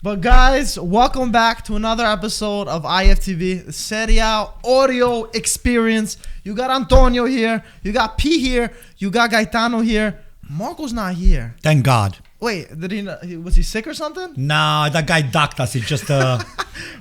But guys, welcome back to another episode of IFTV, the Serie A audio experience. You got Antonio here, you got P here, you got Gaetano here. Marco's not here. Thank God. Wait, was he sick or something? Nah, that guy ducked us. He just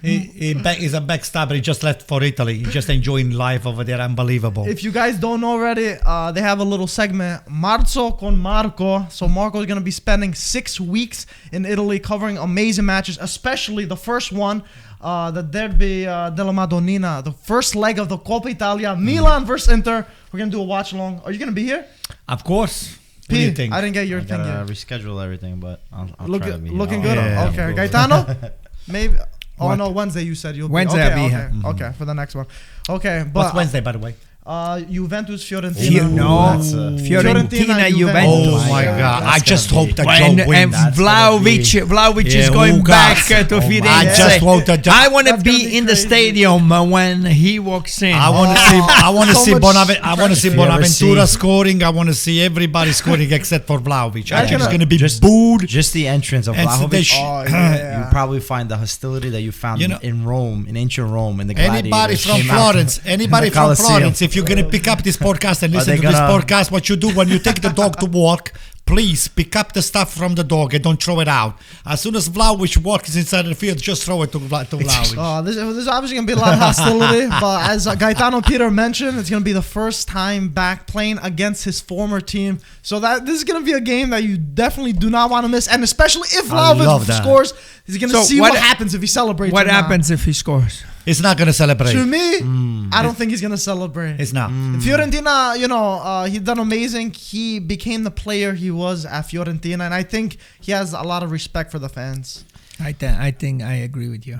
he's a backstabber. He just left for Italy. He's just enjoying life over there. Unbelievable. If you guys don't know already, they have a little segment, Marzo con Marco. So Marco's going to be spending 6 weeks in Italy covering amazing matches, especially the first one, the Derby della Madonnina, the first leg of the Coppa Italia, Milan versus Inter. We're going to do a watch along. Are you going to be here? Of course. What do you think? I didn't get your thing yet. Reschedule everything, but I'll try to be looking here. good. Yeah, okay, Gaetano? Maybe. Oh, no, Wednesday you said you'll be. Wednesday I'll be here. Okay, for the next one. Okay, but What's Wednesday, by the way? Juventus, Fiorentina. Fiorentina, Juventus. Oh my God! I just hope that And Joe wins. Vlahovic is going back to Firenze. I just hope that. I want to That's gonna be be in the crazy. stadium when he walks in. I want to see. I want to So see much I want to see If you ever Bonaventura see- scoring. I want to see everybody scoring except for Vlahovic. I That's think it's gonna- going to be Just- booed. Just the entrance of And so they Vlahovic. You probably find the hostility that you found You know- in Rome, in ancient Rome, in the Anybody gladiators from came out Florence, anybody in the from Colosseum. Florence, if you're gonna pick up this podcast and Are listen they to this gonna- podcast, what you do when you take the dog to walk, please pick up the stuff from the dog and don't throw it out. As soon as Vlahovic walks inside the field, just throw it to Vlahovic. This is obviously going to be a lot of hostility, but as Gaetano Peter mentioned, it's going to be the first time back playing against his former team. So this is going to be a game that you definitely do not want to miss, and especially if love Vlahovic that. scores, he's going to So see what- what happens if he celebrates. What or not. happens if he scores? It's not gonna celebrate. To me, I don't think he's going to celebrate. It's not. Fiorentina, he done amazing. He became the player he was at Fiorentina, and I think he has a lot of respect for the fans. I think I agree with you.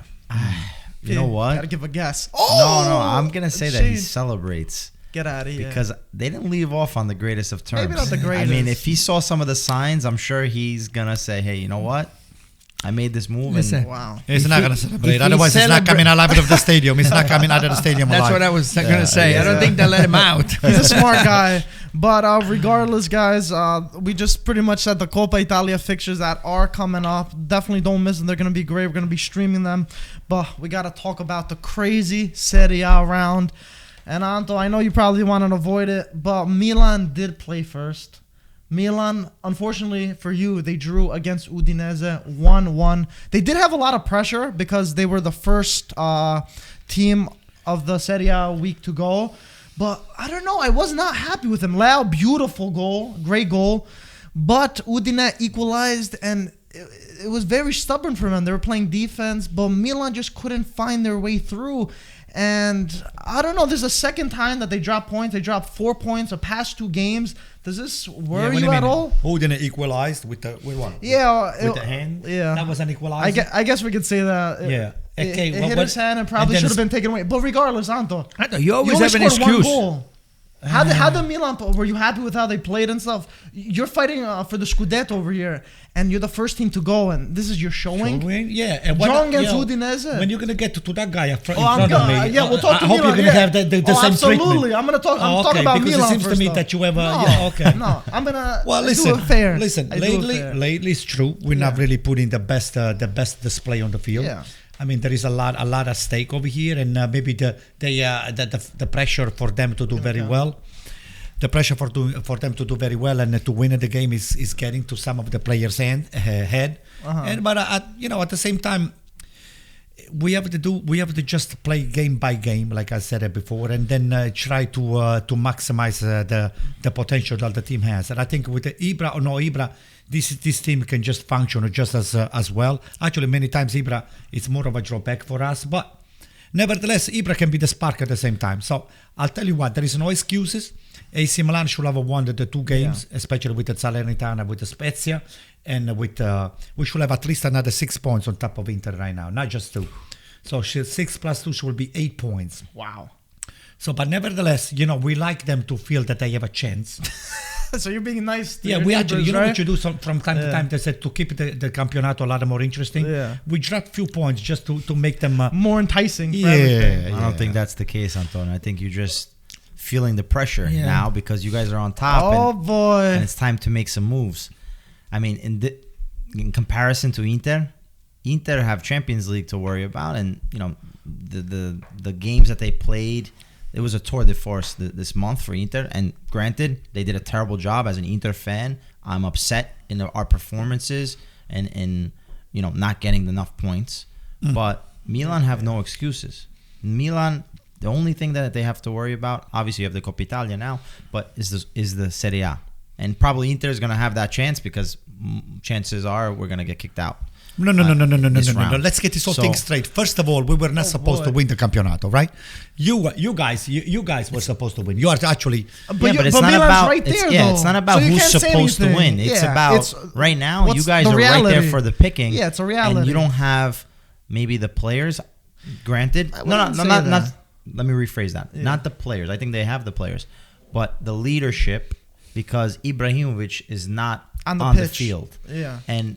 You know what? Gotta give a guess. No, Oh, I'm gonna say that he shade. celebrates Get out of here. because they didn't leave off on the greatest of terms. Maybe not the I mean, greatest. if he saw some of the signs, I'm sure he's gonna say, "Hey, you know what? I made this move." Listen. And Wow. It's If not he- gonna celebrate. if he Otherwise, it's not celebra- coming alive out of the stadium. It's not coming out of the stadium That's alive. what I was going to say. I yeah. don't think they let him out. He's a smart guy. But regardless, guys, we just pretty much said the Coppa Italia fixtures that are coming up. Definitely don't miss them. They're going to be great. We're going to be streaming them. But we got to talk about the crazy Serie A round. And Anto, I know you probably want to avoid it, but Milan did play first. Milan, unfortunately for you, they drew against Udinese 1-1. They did have a lot of pressure because they were the first team of the Serie A week to go. But I don't know. I was not happy with him. Leao, beautiful goal. Great goal. But Udine equalized, and it was very stubborn for them. They were playing defense, but Milan just couldn't find their way through. And I don't know. This is the second time that they dropped points. They dropped 4 points the past 2 games. Does this worry you at all? Who didn't equalize with what? Yeah. With the hand? Yeah. That was an equalizer. I guess we could say that. Yeah. It Okay, hit his hand and probably then should have been taken away. But regardless, Anto, I know, you you always only have an scored one excuse. goal. How did Milan? Were you happy with how they played and stuff? You're fighting for the Scudetto over here, and you're the first team to go, and this is your showing. Yeah. And Drawing against Udinese. When you're gonna get to that guy in front I'm of gonna, me, yeah, we'll talk to I hope Milan. you're gonna have the same absolutely. treatment. I'm gonna talk. I'm Oh, talking okay, about because Milan it seems first. to me though. that you have a no, yeah, okay. No, I'm gonna. Well, I listen, do it fair. Listen. I do it fair. Lately, it's true. We're not really putting the best display on the field. Yeah. I mean, there is a lot at stake over here, and maybe the pressure for them to do very well. The pressure for them to do very well and to win the game is getting to some of the players' head. But at the same time, we have to just play game by game, like I said before, and then try to maximize the potential that the team has. And I think with the Ibra or no Ibra, this team can just function just as well. Actually, many times Ibra is more of a drawback for us, but nevertheless, Ibra can be the spark at the same time. So I'll tell you what, there is no excuses. AC Milan should have won the 2 games, especially with the Salernitana, with the Spezia, and with we should have at least another 6 points on top of Inter right now, not just 2. So 6 plus 2 should be 8 points. Wow. So, but nevertheless, we like them to feel that they have a chance. So you're being nice to Yeah, your we actually, neighbors, you know right? what you do from time to time? They said to keep the Campionato a lot more interesting. Yeah. We drop few points just to make them More enticing for Yeah. everything. I don't think that's the case, Antonio. I think you're just feeling the pressure now because you guys are on top. Oh, and boy. it's time to make some moves. I mean, in comparison to Inter, Inter have Champions League to worry about, and the games that they played. It was a tour de force this month for Inter, and granted, they did a terrible job. As an Inter fan, I'm upset in our performances and not getting enough points. But Milan have no excuses. Milan, the only thing that they have to worry about, obviously you have the Coppa Italia now, but is the Serie A. And probably Inter is going to have that chance because chances are we're going to get kicked out. No. Let's get this whole thing straight. First of all, we were not supposed to win the Campionato, right? You guys were supposed to win. You are actually. But it's not about. It's not about who's supposed to win. It's about right now. You guys are right there for the picking. Yeah, it's a reality. And you don't have maybe the players. Granted, not. Let me rephrase that. Yeah. Not the players. I think they have the players, but the leadership, because Ibrahimovic is not on the field. Yeah, and.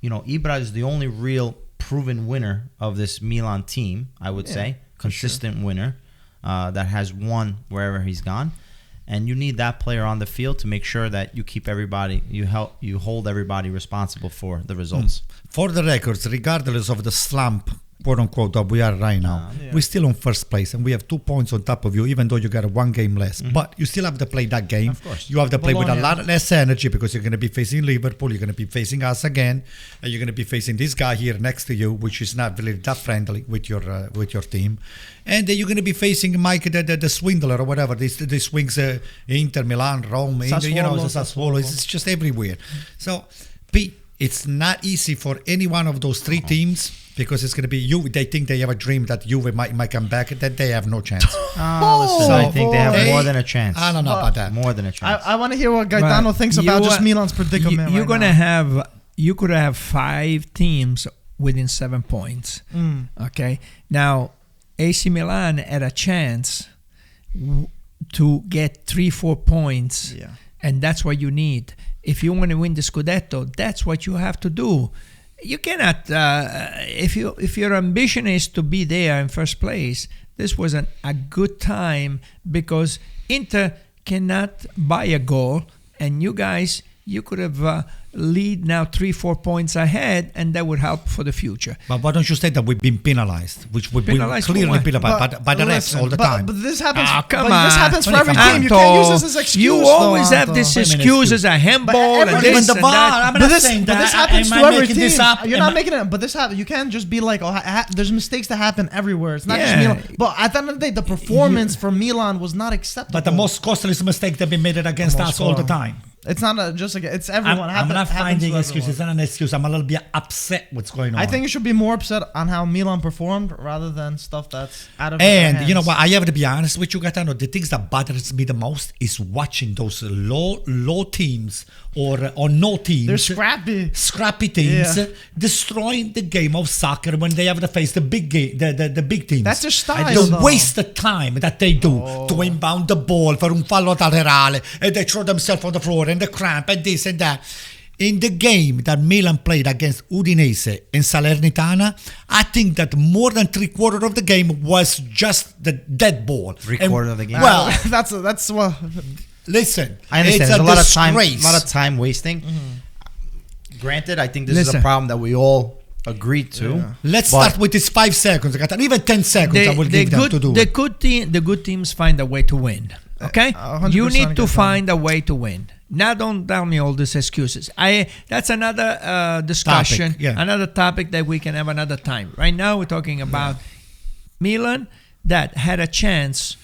Ibra is the only real proven winner of this Milan team, I would say. Consistent winner that has won wherever he's gone. And you need that player on the field to make sure that you keep everybody, you hold everybody responsible for the results. For the records, regardless of the slump, quote unquote, that we are right now, we're still on first place and we have 2 points on top of you, even though you got one game less. But you still have to play that game. Of course. You have to play with a lot less energy because you're going to be facing Liverpool, you're going to be facing us again, and you're going to be facing this guy here next to you, which is not really that friendly with your team. And then you're going to be facing Mike, the swindler or whatever. This swings Inter, Milan, Rome, Sassuolo. It's just everywhere. So, it's not easy for any one of those three teams. Because it's going to be you. They think they have a dream that Juve might come back. That they have no chance. I think they have more than a chance. I don't know about that. More than a chance. I want to hear what Gaetano thinks about just Milan's predicament. You're going to have. You could have 5 teams within 7 points. Okay. Now, AC Milan had a chance to get 3-4 points, and that's what you need if you want to win the Scudetto. That's what you have to do. You cannot, if your ambition is to be there in first place, this was a good time because Inter cannot buy a goal, and you guys, you could have lead now 3-4 points ahead, and that would help for the future. But why don't you say that we've been penalized, which we've been clearly penalized by the refs all the time? But this happens. This happens for every team. You can't use this as excuse. You always have this excuse as a handball and this and that. But this happens to every team. You're not making it. But this happens. You can't just be like, there's mistakes that happen everywhere. It's not just Milan. But at the end of the day, the performance for Milan was not acceptable. But the most costly mistake that been made against us all the time. It's not just like it's everyone. I'm not finding excuses. It's not an excuse. I'm a little bit upset what's going on. I think you should be more upset on how Milan performed rather than stuff that's out of their hands. And you know what? I have to be honest with you, Gaetano. The things that bothers me the most is watching those low teams or no teams. They're scrappy teams destroying the game of soccer when they have to face the big teams. That's their style. The waste of time that they do to inbound the ball for un fallo laterale, and they throw themselves on the floor and the cramp and this and that. In the game that Milan played against Udinese and Salernitana, I think that more than 3/4 of the game was just the dead ball. 3/4 of the game. Well, that's what. Listen, I understand. It's There's a lot of time wasting. Granted, I think this is a problem that we all agreed to. Let's start with this 5 seconds, even 10 seconds. I will give them to do it. The good teams find a way to win. Okay, you need to find a way to win. Now, don't tell me all these excuses. That's another discussion, another topic that we can have another time. Right now, we're talking about Milan that had a chance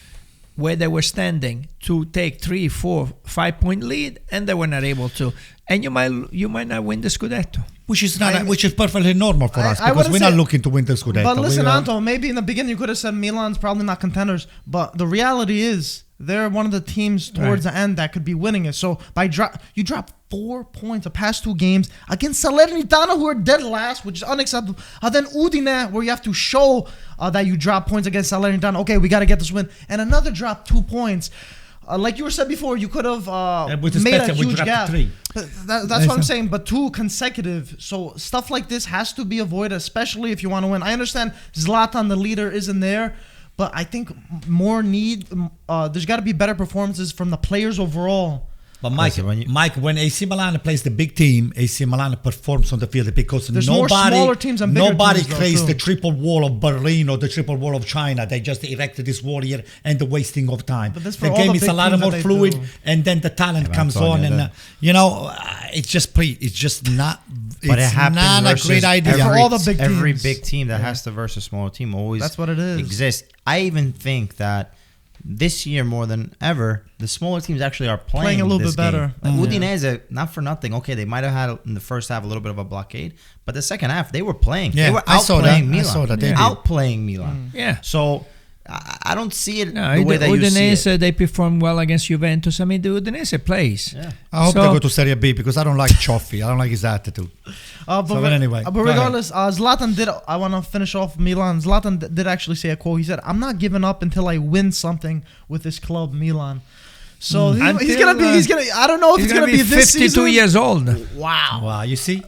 where they were standing to take 3, 4, 5 point lead, and they were not able to. And you might not win the Scudetto. Which is perfectly normal for us because we're not looking to win the Scudetto. But listen, Anto, maybe in the beginning you could have said Milan's probably not contenders, but the reality is they're one of the teams towards the end that could be winning it. So you drop 4 points the past 2 games against Salernitana, who are dead last, which is unacceptable. Then Udine, where you have to show that you drop points against Salernitana. Okay, we got to get this win. And another drop 2 points. Like you said before, you could have made a huge gap. 3. That's what I'm saying, but 2 consecutive. So stuff like this has to be avoided, especially if you want to win. I understand Zlatan, the leader, isn't there, but I think there's got to be better performances from the players overall. But Mike, when AC Milan plays the big team, AC Milan performs on the field because There's more smaller teams and bigger nobody teams, creates though, the too. triple wall of Berlin or the triple wall of China. They just erected this wall here and the wasting of time. But that's for The all game the is a big lot teams more that they fluid, do. and then the talent Yeah, comes Antonio, on, and that- it's just not. But it It's happens not a versus great idea. For all the big every teams. big team that has to verse a smaller team always That's what it is. exists. I even think that this year more than ever, the smaller teams actually are playing a little this bit better. game. Like Yeah. Udinese, not for nothing. Okay, they might have had in the first half a little bit of a blockade, but the second half they were playing. Yeah, They were I saw that. outplaying I Milan. saw that. They did. Outplaying Milan. Yeah. So I don't see it No, the way that you see it. Udinese, they performed well against Juventus. I mean, the Udinese plays. Yeah. I hope So- they go to Serie B because I don't like Cioffi. I don't like his attitude. But anyway, but go ahead. regardless, Zlatan did. I want to finish off Milan. Zlatan did actually say a quote. He said, "I'm not giving up until I win something with this club, Milan." So he's Until, gonna be. He's gonna. I don't know if He's it's gonna be this 52 season. years old. Wow. Wow, you see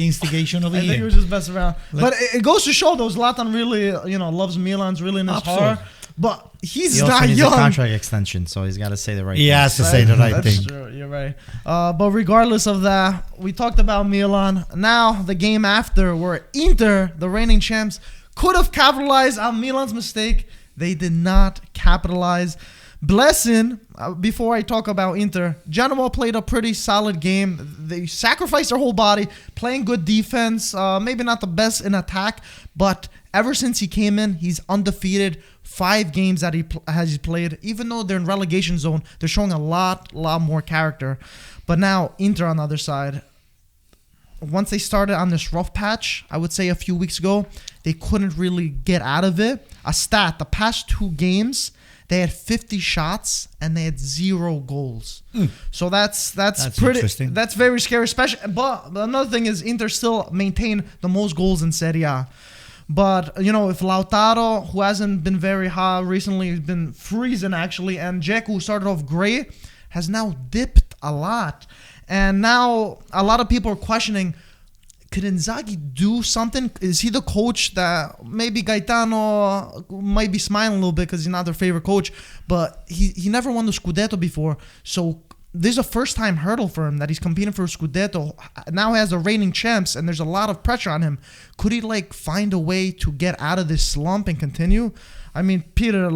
instigation over I think he here. was just messing around. But it goes to show, though, Zlatan really, loves Milan's really in his Absolutely. heart. But he's He also not needs young. a contract extension, so he's got to say the right He thing. has to say the right That's thing. true. You're right. But regardless of that, we talked about Milan. Now the game after, where Inter, the reigning champs, could have capitalized on Milan's mistake. They did not capitalize. Blessing, before I talk about Inter, Genoa played a pretty solid game. They sacrificed their whole body, playing good defense. Maybe not the best in attack, but ever since he came in, he's undefeated. 5 games that he has played. Even though they're in relegation zone, they're showing a lot more character. But now Inter on the other side, once they started on this rough patch, I would say a few weeks ago, they couldn't really get out of it. A stat: the past 2 games, they had 50 shots and they had 0 goals. So that's pretty interesting. That's very scary. Especially, but another thing is Inter still maintain the most goals in Serie A. But if Lautaro, who hasn't been very high recently, has been freezing actually, and Dzeko, who started off great, has now dipped a lot. And now a lot of people are questioning, could Inzaghi do something? Is he the coach that maybe Gaetano might be smiling a little bit because he's not their favorite coach, but he never won the Scudetto before. So this is a first-time hurdle for him that he's competing for a Scudetto. Now he has the reigning champs, and there's a lot of pressure on him. Could he find a way to get out of this slump and continue? I mean, Peter,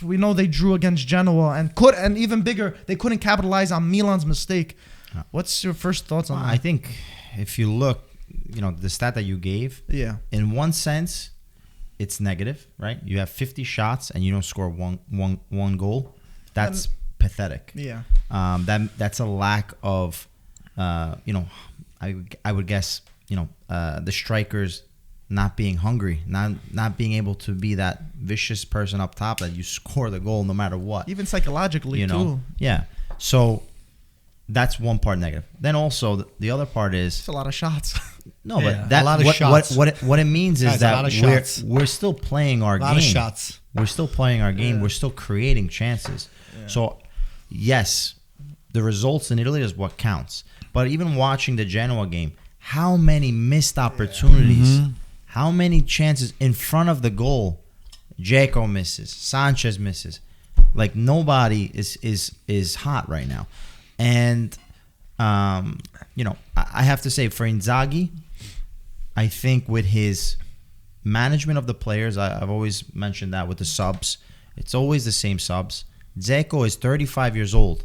we know they drew against Genoa and even bigger, they couldn't capitalize on Milan's mistake. What's your first thoughts on that? I think if you look, the stat that you gave, Yeah. in one sense, it's negative, right? You have 50 shots and you don't score one goal. That's pathetic. Yeah. That's a lack of, I would guess, the strikers not being hungry, not being able to be that vicious person up top that you score the goal no matter what. Even psychologically, too. Yeah. So that's one part negative. Then also the other part is It's a lot of shots. no, Yeah, but that a lot of shots. What it means is Guys, a lot of that shots. we're still playing our A game. lot of shots. We're still playing our game. Yeah. We're still creating chances. So, yes, the results in Italy is what counts. But even watching the Genoa game, how many missed opportunities, how many chances in front of the goal, Dzeko misses, Sanchez misses. Nobody is hot right now. And, I have to say, for Inzaghi, I think with his management of the players, I've always mentioned that with the subs, it's always the same subs. Dzeko is 35 years old.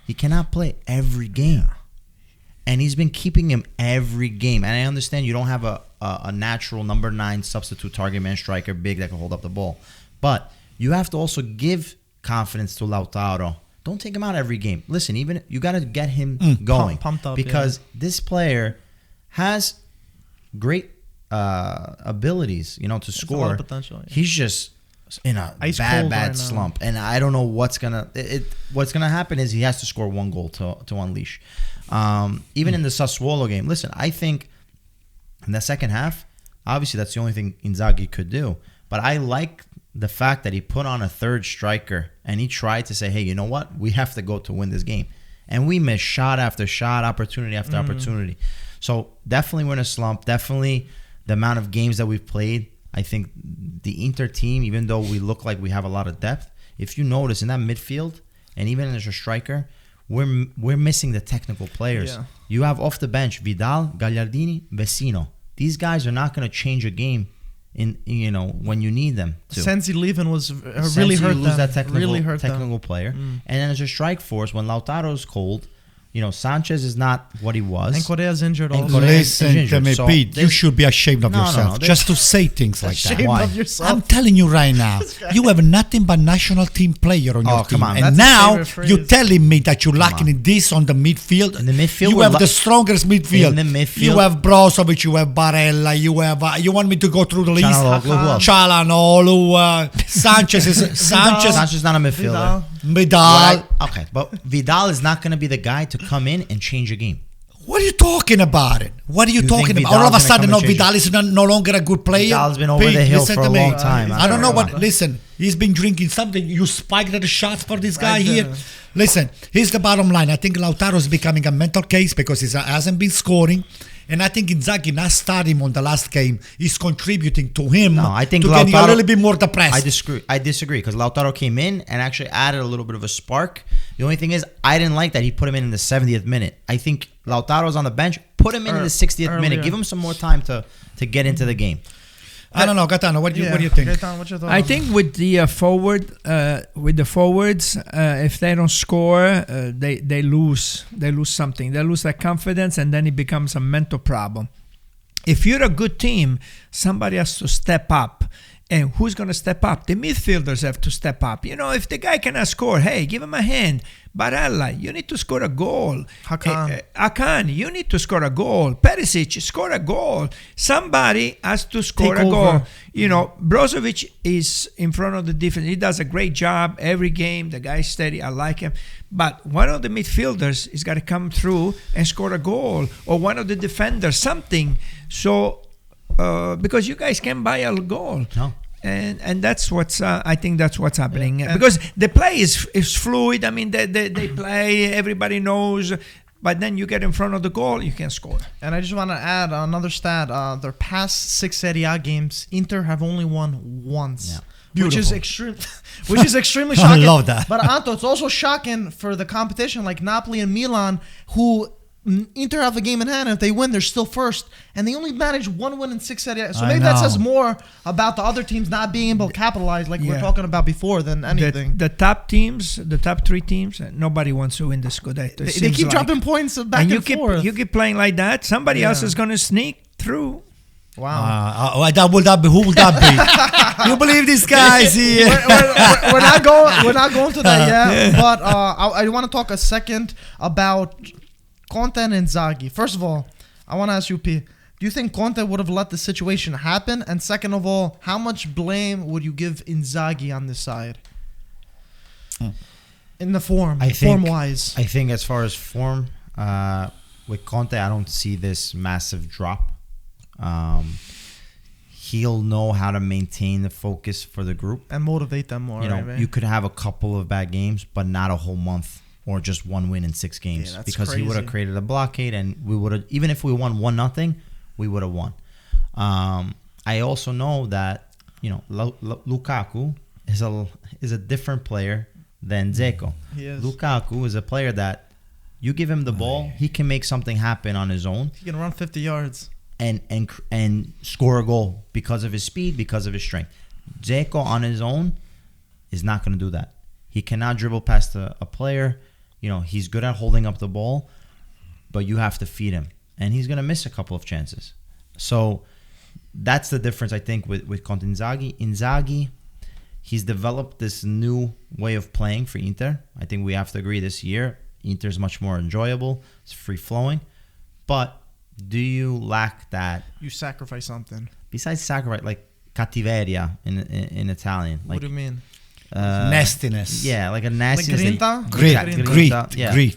He cannot play every game. And he's been keeping him every game. And I understand you don't have a natural number 9 substitute target man striker big that can hold up the ball. But you have to also give confidence to Lautaro. Don't take him out every game. Listen, even you got to get him going. Pumped up, because this player has great abilities, to a lot score. of potential, yeah. He's just in a Ice bad cold right now. slump, and I don't know what's gonna happen. Is he has to score 1 goal to unleash. Even in the Sassuolo game, listen, I think in the second half, obviously that's the only thing Inzaghi could do. But I like the fact that he put on a third striker and he tried to say, hey, you know what? We have to go to win this game. And we missed shot after shot, opportunity after opportunity. So definitely we're in a slump. Definitely the amount of games that we've played. I think the Inter team, even though we look like we have a lot of depth, if you notice in that midfield and even as a striker, we're missing the technical players. Yeah. You have off the bench Vidal, Gagliardini, Vecino. These guys are not going to change a game when you need them to. Sensi leaving was really Sensi, hurt you lose them. that technical, really hurt technical player. And then as a strike force, when Lautaro's cold, Sanchez is not what he was. And Correa's injured And also. Correa- Listen to me, So Pete. You this- should be ashamed of No, no, yourself no, just to say things like that. Ashamed Why? of yourself. I'm telling you right now, you have nothing but national team player on your Oh, come team, on. and That's his now favorite phrase. you're telling me that you're lacking on. in this on the midfield. In the midfield, you we're have la- the strongest midfield. In the midfield- you have Brozovic, you have Barella, you have. You want me to go through the list? Çalhanoğlu, who else? Çalhanoğlu, Sanchez is Sanchez, Sanchez is not a midfielder. Vidal. Okay, but Vidal is not going to be the guy to come in and change a game. What are you talking about? It? What are you You talking think about? All of a Vidal's gonna sudden, come no, and change Vidal is no longer a good player. Vidal's been over Pete, the hill listen for to a me. long time. I don't know Come on. what. Listen, he's been drinking something. You spiked the shots for this guy Right here. there. Listen, here's the bottom line. I think Lautaro is becoming a mental case because he hasn't been scoring. And I think Inzaghi not starting him on the last game is contributing to him No, I think to getting a Lautaro- little bit more depressed. I disagree because Lautaro came in and actually added a little bit of a spark. The only thing is, I didn't like that he put him in the 70th minute. I think Lautaro's on the bench. Put him in the 60th minute. Earlier. Give him some more time to get into the game. I don't know, Gaetano. What do you think? Gaetano, what's your thought I on think with the forwards, if they don't score, they lose something. They lose their confidence, and then it becomes a mental problem. If you're a good team, somebody has to step up. And who's going to step up? The midfielders have to step up. If the guy cannot score, hey, give him a hand. Barella, you need to score a gool. Hakan. Hakan, you need to score a goal. Perisic, score a goal. Somebody has to score Take a over. goal. Brozovic is in front of the defense. He does a great job every game. The guy's steady. I like him. But one of the midfielders is got to come through and score a goal. Or one of the defenders, something. So, because you guys can buy a goal. No. And that's what's I think that's what's happening because the play is fluid. I mean they play, everybody knows, but then you get in front of the goal, you can't score. And I just want to add another stat. Their past 6 Serie A games, Inter have only won once. Yeah. Which is extremely I shocking. love that. But Anto, it's also shocking for the competition like Napoli and Milan, who Inter have a game in hand, and if they win, they're still first, and they only managed 1 win in 6 Serie A. So I maybe that know. says more about the other teams not being able to capitalize, like we were talking about before, than anything. The top teams, the top 3 teams, nobody wants to win the Scudetto. They keep dropping points back and forth. You keep playing like that, somebody else is going to sneak through. Wow. Who would that be? You believe these guys here? We're not going to that yet. But I want to talk a second about Conte and Inzaghi. First of all, I want to ask you, P, do you think Conte would have let the situation happen? And second of all, how much blame would you give Inzaghi on this side? In the form-wise. I think as far as form, with Conte, I don't see this massive drop. He'll know how to maintain the focus for the group. And motivate them more. You could have a couple of bad games, but not a whole month. Or just 1 win in 6 games, that's because crazy. he would have created a blockade, and we would have, even if we won 1-0, we would have won. I also know that Lukaku is a different player than Dzeko. He is. Lukaku is a player that you give him the ball, he can make something happen on his own. He can run 50 yards. And score a goal because of his speed, because of his strength. Dzeko on his own is not going to do that. He cannot dribble past a player. He's good at holding up the ball, but you have to feed him. And he's going to miss a couple of chances. So that's the difference, I think, with Conte Inzaghi. Inzaghi, he's developed this new way of playing for Inter. I think we have to agree this year, Inter's much more enjoyable. It's free-flowing. But do you lack that? You sacrifice something. Besides sacrifice, like cattiveria in Italian. What Like do you mean? Nastiness. Yeah, like a nastiness. grinta? Grit.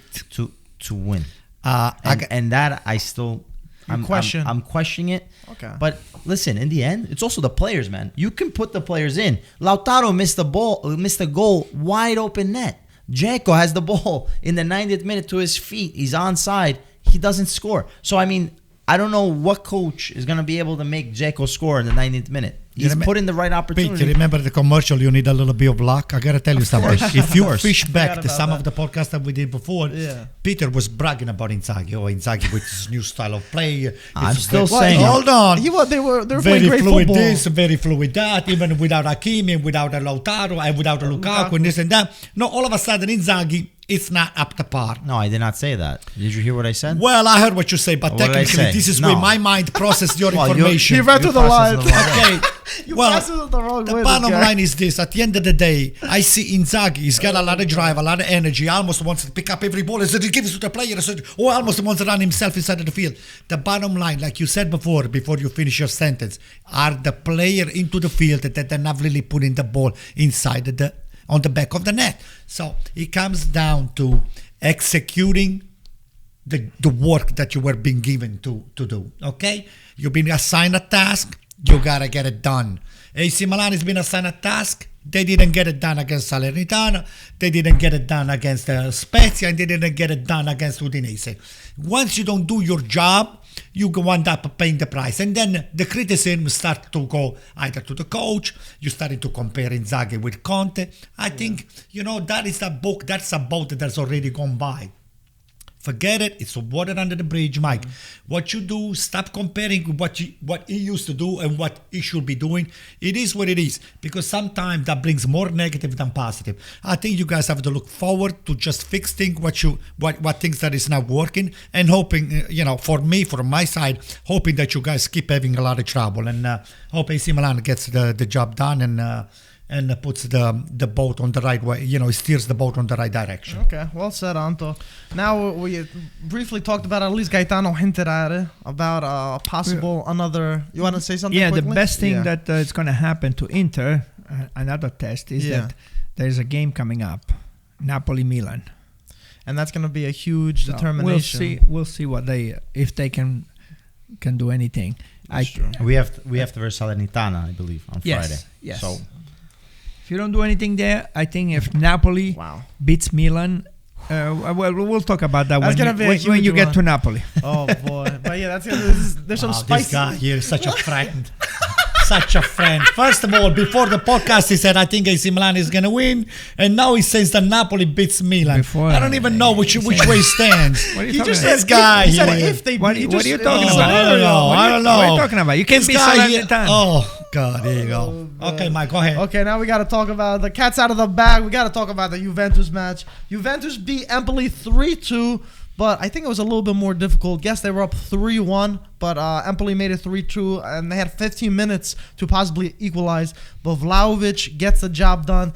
To win. I And that I still I'm questioning it. Okay. But listen, in the end, it's also the players, man. You can put the players in. Lautaro missed a goal, wide open net. Dzeko has the ball in the 90th minute to his feet. He's onside. He doesn't score. So I mean, I don't know what coach is going to be able to make Dzeko score in the 90th minute. He's put in the right opportunity. Pete, you remember the commercial? You need a little bit of luck. I gotta tell you something. If you fish back to some of the podcasts that we did before, Peter was bragging about Inzaghi. Oh, Inzaghi with his new style of play. I'm still saying. Hold on. They were very playing great fluid football. this, very fluid that. Even without Hakimi, and without a Lautaro, and without a Lukaku, and this and that. No, all of a sudden Inzaghi, it's not up to par. No, I did not say that. Did you hear what I said? Well, I heard what you say, but What did I technically, say? this is No. where my mind processed your Well, information. He read through the lines. Okay. You Well, passed it the wrong way. bottom this guy. line is this: at the end of the day, I see Inzaghi. He's got a lot of drive, a lot of energy. Almost wants to pick up every ball. He gives it to the player. Or almost wants to run himself inside of the field. The bottom line, like you said before you finish your sentence, are the player into the field that they're not really putting the ball inside on the back of the net. So it comes down to executing the work that you were being given to do. Okay, you've been assigned a task. You gotta get it done. AC Milan has been assigned a task. They didn't get it done against Salernitana. They didn't get it done against Spezia, and they didn't get it done against Udinese. Once you don't do your job, you go end up paying the price. And then the criticism start to go either to the coach, you started to compare Inzaghi with Conte. I think, that is a book, that's a boat that's already gone by. Forget it. It's water under the bridge, Mike. What you do, stop comparing what he used to do and what he should be doing. It is what it is, because sometimes that brings more negative than positive. I think you guys have to look forward to just fix things, what things that is not working, and hoping, for me, from my side, hoping that you guys keep having a lot of trouble, and hope AC Milan gets the job done and puts the boat on the right way, steers the boat on the right direction. Okay, well said, Anto. Now we briefly talked about, at least Gaetano hinted at it, about possible another. You want to say something? Yeah, quickly? the best thing that is going to happen to Inter, another test, is that there's a game coming up, Napoli-Milan. And that's going to be a huge determination. We'll see what if they can do anything. We have to versus Salernitana, I believe, on Friday. Yes. So if you don't do anything there, I think if Napoli beats Milan, we'll talk about that when you get to Napoli. Oh boy, but yeah, there's some spice. This guy here is such a friend. Such a friend. First of all, before the podcast, he said, I think AC Milan is going to win. And now he says that Napoli beats Milan. I don't even know which way he stands. What are you He talking just about? says guy He said here. if they What beat, are you talking it's about? a scenario. I don't know. What are you talking about? You can't This be guy here- Salernitana. Oh, God, there you go. Okay, Mike, go ahead. Okay, now we got to talk about the cat's out of the bag. We got to talk about the Juventus match. Juventus beat Empoli 3-2, but I think it was a little bit more difficult. Yes, they were up 3-1, but Empoli made it 3-2, and they had 15 minutes to possibly equalize. But Vlahovic gets the job done.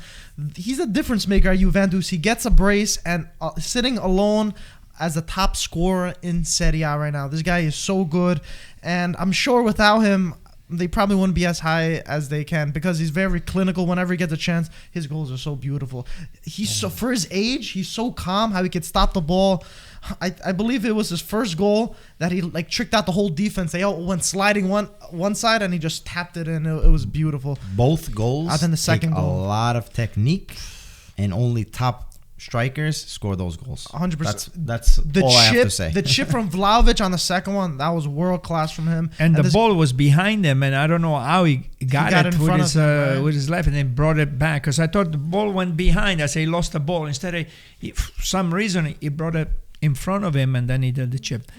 He's a difference maker at Juventus. He gets a brace, and sitting alone as the top scorer in Serie A right now. This guy is so good, and I'm sure without him, they probably wouldn't be as high as they can, because he's very clinical. Whenever he gets a chance, his goals are so beautiful. He's so, for his age, he's so calm, how he could stop the ball. I believe it was his first goal that he tricked out the whole defense. They all went sliding one side, and he just tapped it in. It was beautiful. both goals Other than the second take goal. a lot of technique, and only top strikers score those goals. 100%. That's all I have to say. The chip from Vlahovic on the second one, that was world class from him. And the ball was behind him, and I don't know how he got got it in with front his, of him, right? with his left, and then brought it back. Because I thought the ball went behind. I say he lost the ball. Instead, for some reason, he brought it in front of him, and then he did the chip.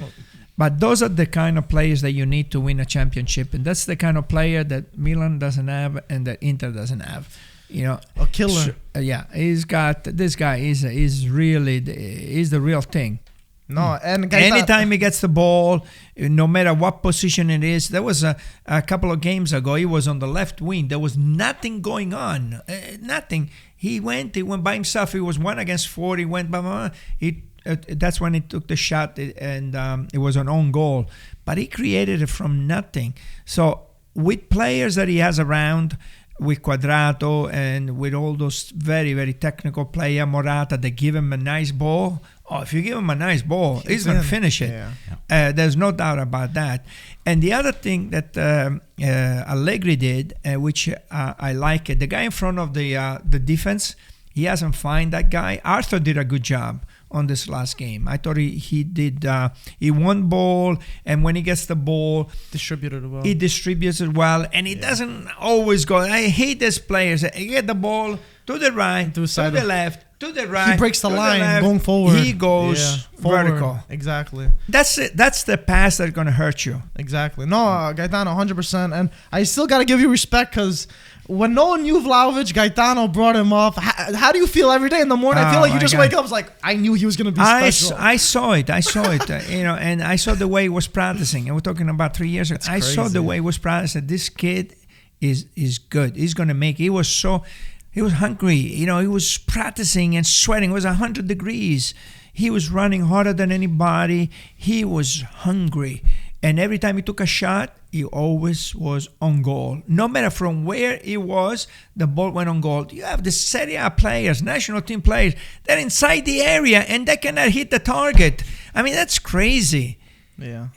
But those are the kind of players that you need to win a championship, and that's the kind of player that Milan doesn't have and that Inter doesn't have. A killer. He's got this guy is really the real thing. No, and anytime he gets the ball, no matter what position it is. There was a couple of games ago, he was on the left wing. There was nothing going on, nothing. He went by himself. He was 1 against 4. He went by. That's when he took the shot, and it was an own goal. But he created it from nothing. So with players that he has around, with Cuadrado and with all those very, very technical players, Morata, they give him a nice ball. Oh, if you give him a nice ball, he's going to finish it. Yeah. There's no doubt about that. And the other thing that Allegri did, which I like it, the guy in front of the defense, he hasn't found that guy. Arthur did a good job. on this last game. I thought he did. He won ball, and when he gets the ball, Distributed well. he distributes it well, and he doesn't always go. I hate these players. He get the ball to the right, to the left, to the right. He breaks the to line left. going forward. He goes forward. vertical. Exactly. That's it. That's the pass that's gonna hurt you. Exactly. No, Gaetano, 100%. And I still got to give you respect because when no one knew Vlahovic, Gaetano brought him up. How do you feel every day in the morning? I feel like you just wake up, it's like, I knew he was going to be special. I saw it. And I saw the way he was practicing. And we're talking about 3 years ago. I saw the way he was practicing. This kid is good. He's going to make it. He was hungry. He was practicing and sweating. It was 100 degrees. He was running harder than anybody. He was hungry. And every time he took a shot, he always was on goal. No matter from where he was, the ball went on goal. You have the Serie A players, national team players, they're inside the area and they cannot hit the target. I mean, that's crazy. Yeah.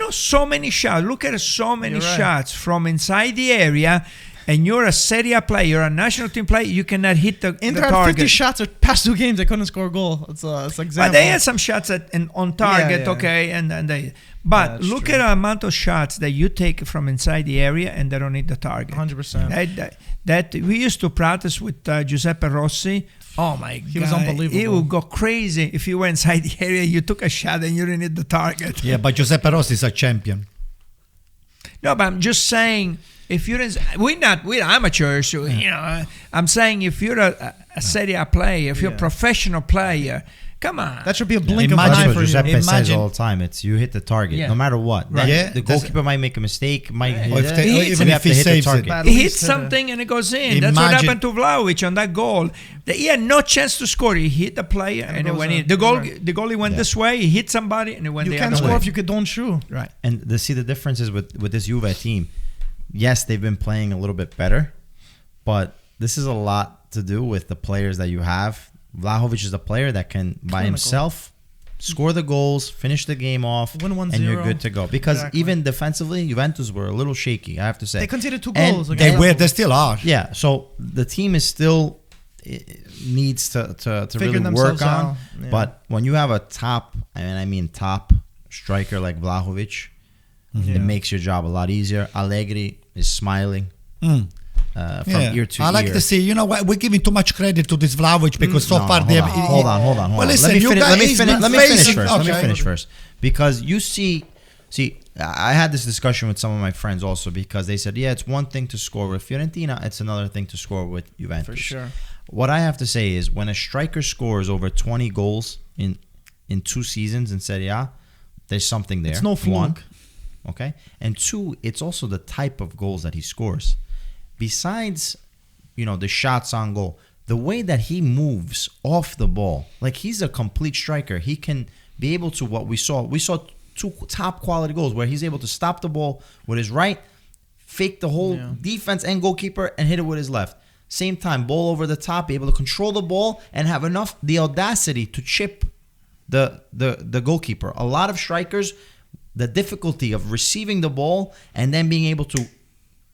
So many shots. Look at so many shots from inside the area. And you're a Serie A player, you're a national team player, you cannot hit the Inter had target. 50 shots or past 2 games, they couldn't score a goal. It's example. But they had some shots on target, Yeah. okay, and they. But look at the amount of shots that you take from inside the area, and they don't hit the target. 100%. That we used to practice with Giuseppe Rossi. Oh my God, He was unbelievable. He would go crazy if you were inside the area. You took a shot and you didn't hit the target. Yeah, but Giuseppe Rossi is a champion. No, but I'm just saying. If you're we're amateurs, so, I'm saying if you're a Serie A player, if you're a professional player, come on. That should be a blink of an Imagine eye what for you. Giuseppe says all the time. It's you hit the target, no matter what. Right. Yeah. The goalkeeper might make a mistake, even if he saves it. He hits something and it goes in. That's what happened to Vlahovic on that goal. He had no chance to score. He hit the player and it went in. The goalie went this way. He hit somebody and it went the other way. You can't score if you don't shoot. Right. And the differences with this Juve team. Yes, they've been playing a little bit better, but this is a lot to do with the players that you have. Vlahovic is a player that can, by himself, score the goals, finish the game off, win 1-0, and you're good to go. Because even defensively, Juventus were a little shaky, I have to say. They conceded 2 goals. They still are. Yeah, so the team is still needs to really work on. Yeah. But when you have a top striker like Vlahovic, it makes your job a lot easier. Allegri is smiling from ear to ear. I like to see, we're giving too much credit to this Vlahovic because so far they have... Hold on. Well, listen, let me finish first. Okay. Let me finish first. Because you see, I had this discussion with some of my friends also because they said, it's one thing to score with Fiorentina, it's another thing to score with Juventus. For sure. What I have to say is when a striker scores over 20 goals in 2 seasons in Serie A, there's something there. It's no fluke. 1, okay? And 2, it's also the type of goals that he scores. Besides, the shots on goal, the way that he moves off the ball, like he's a complete striker. He can be able to we saw 2 top quality goals where he's able to stop the ball with his right, fake the whole defense and goalkeeper and hit it with his left. Same time, ball over the top, be able to control the ball and have the audacity to chip the goalkeeper. A lot of strikers, the difficulty of receiving the ball and then being able to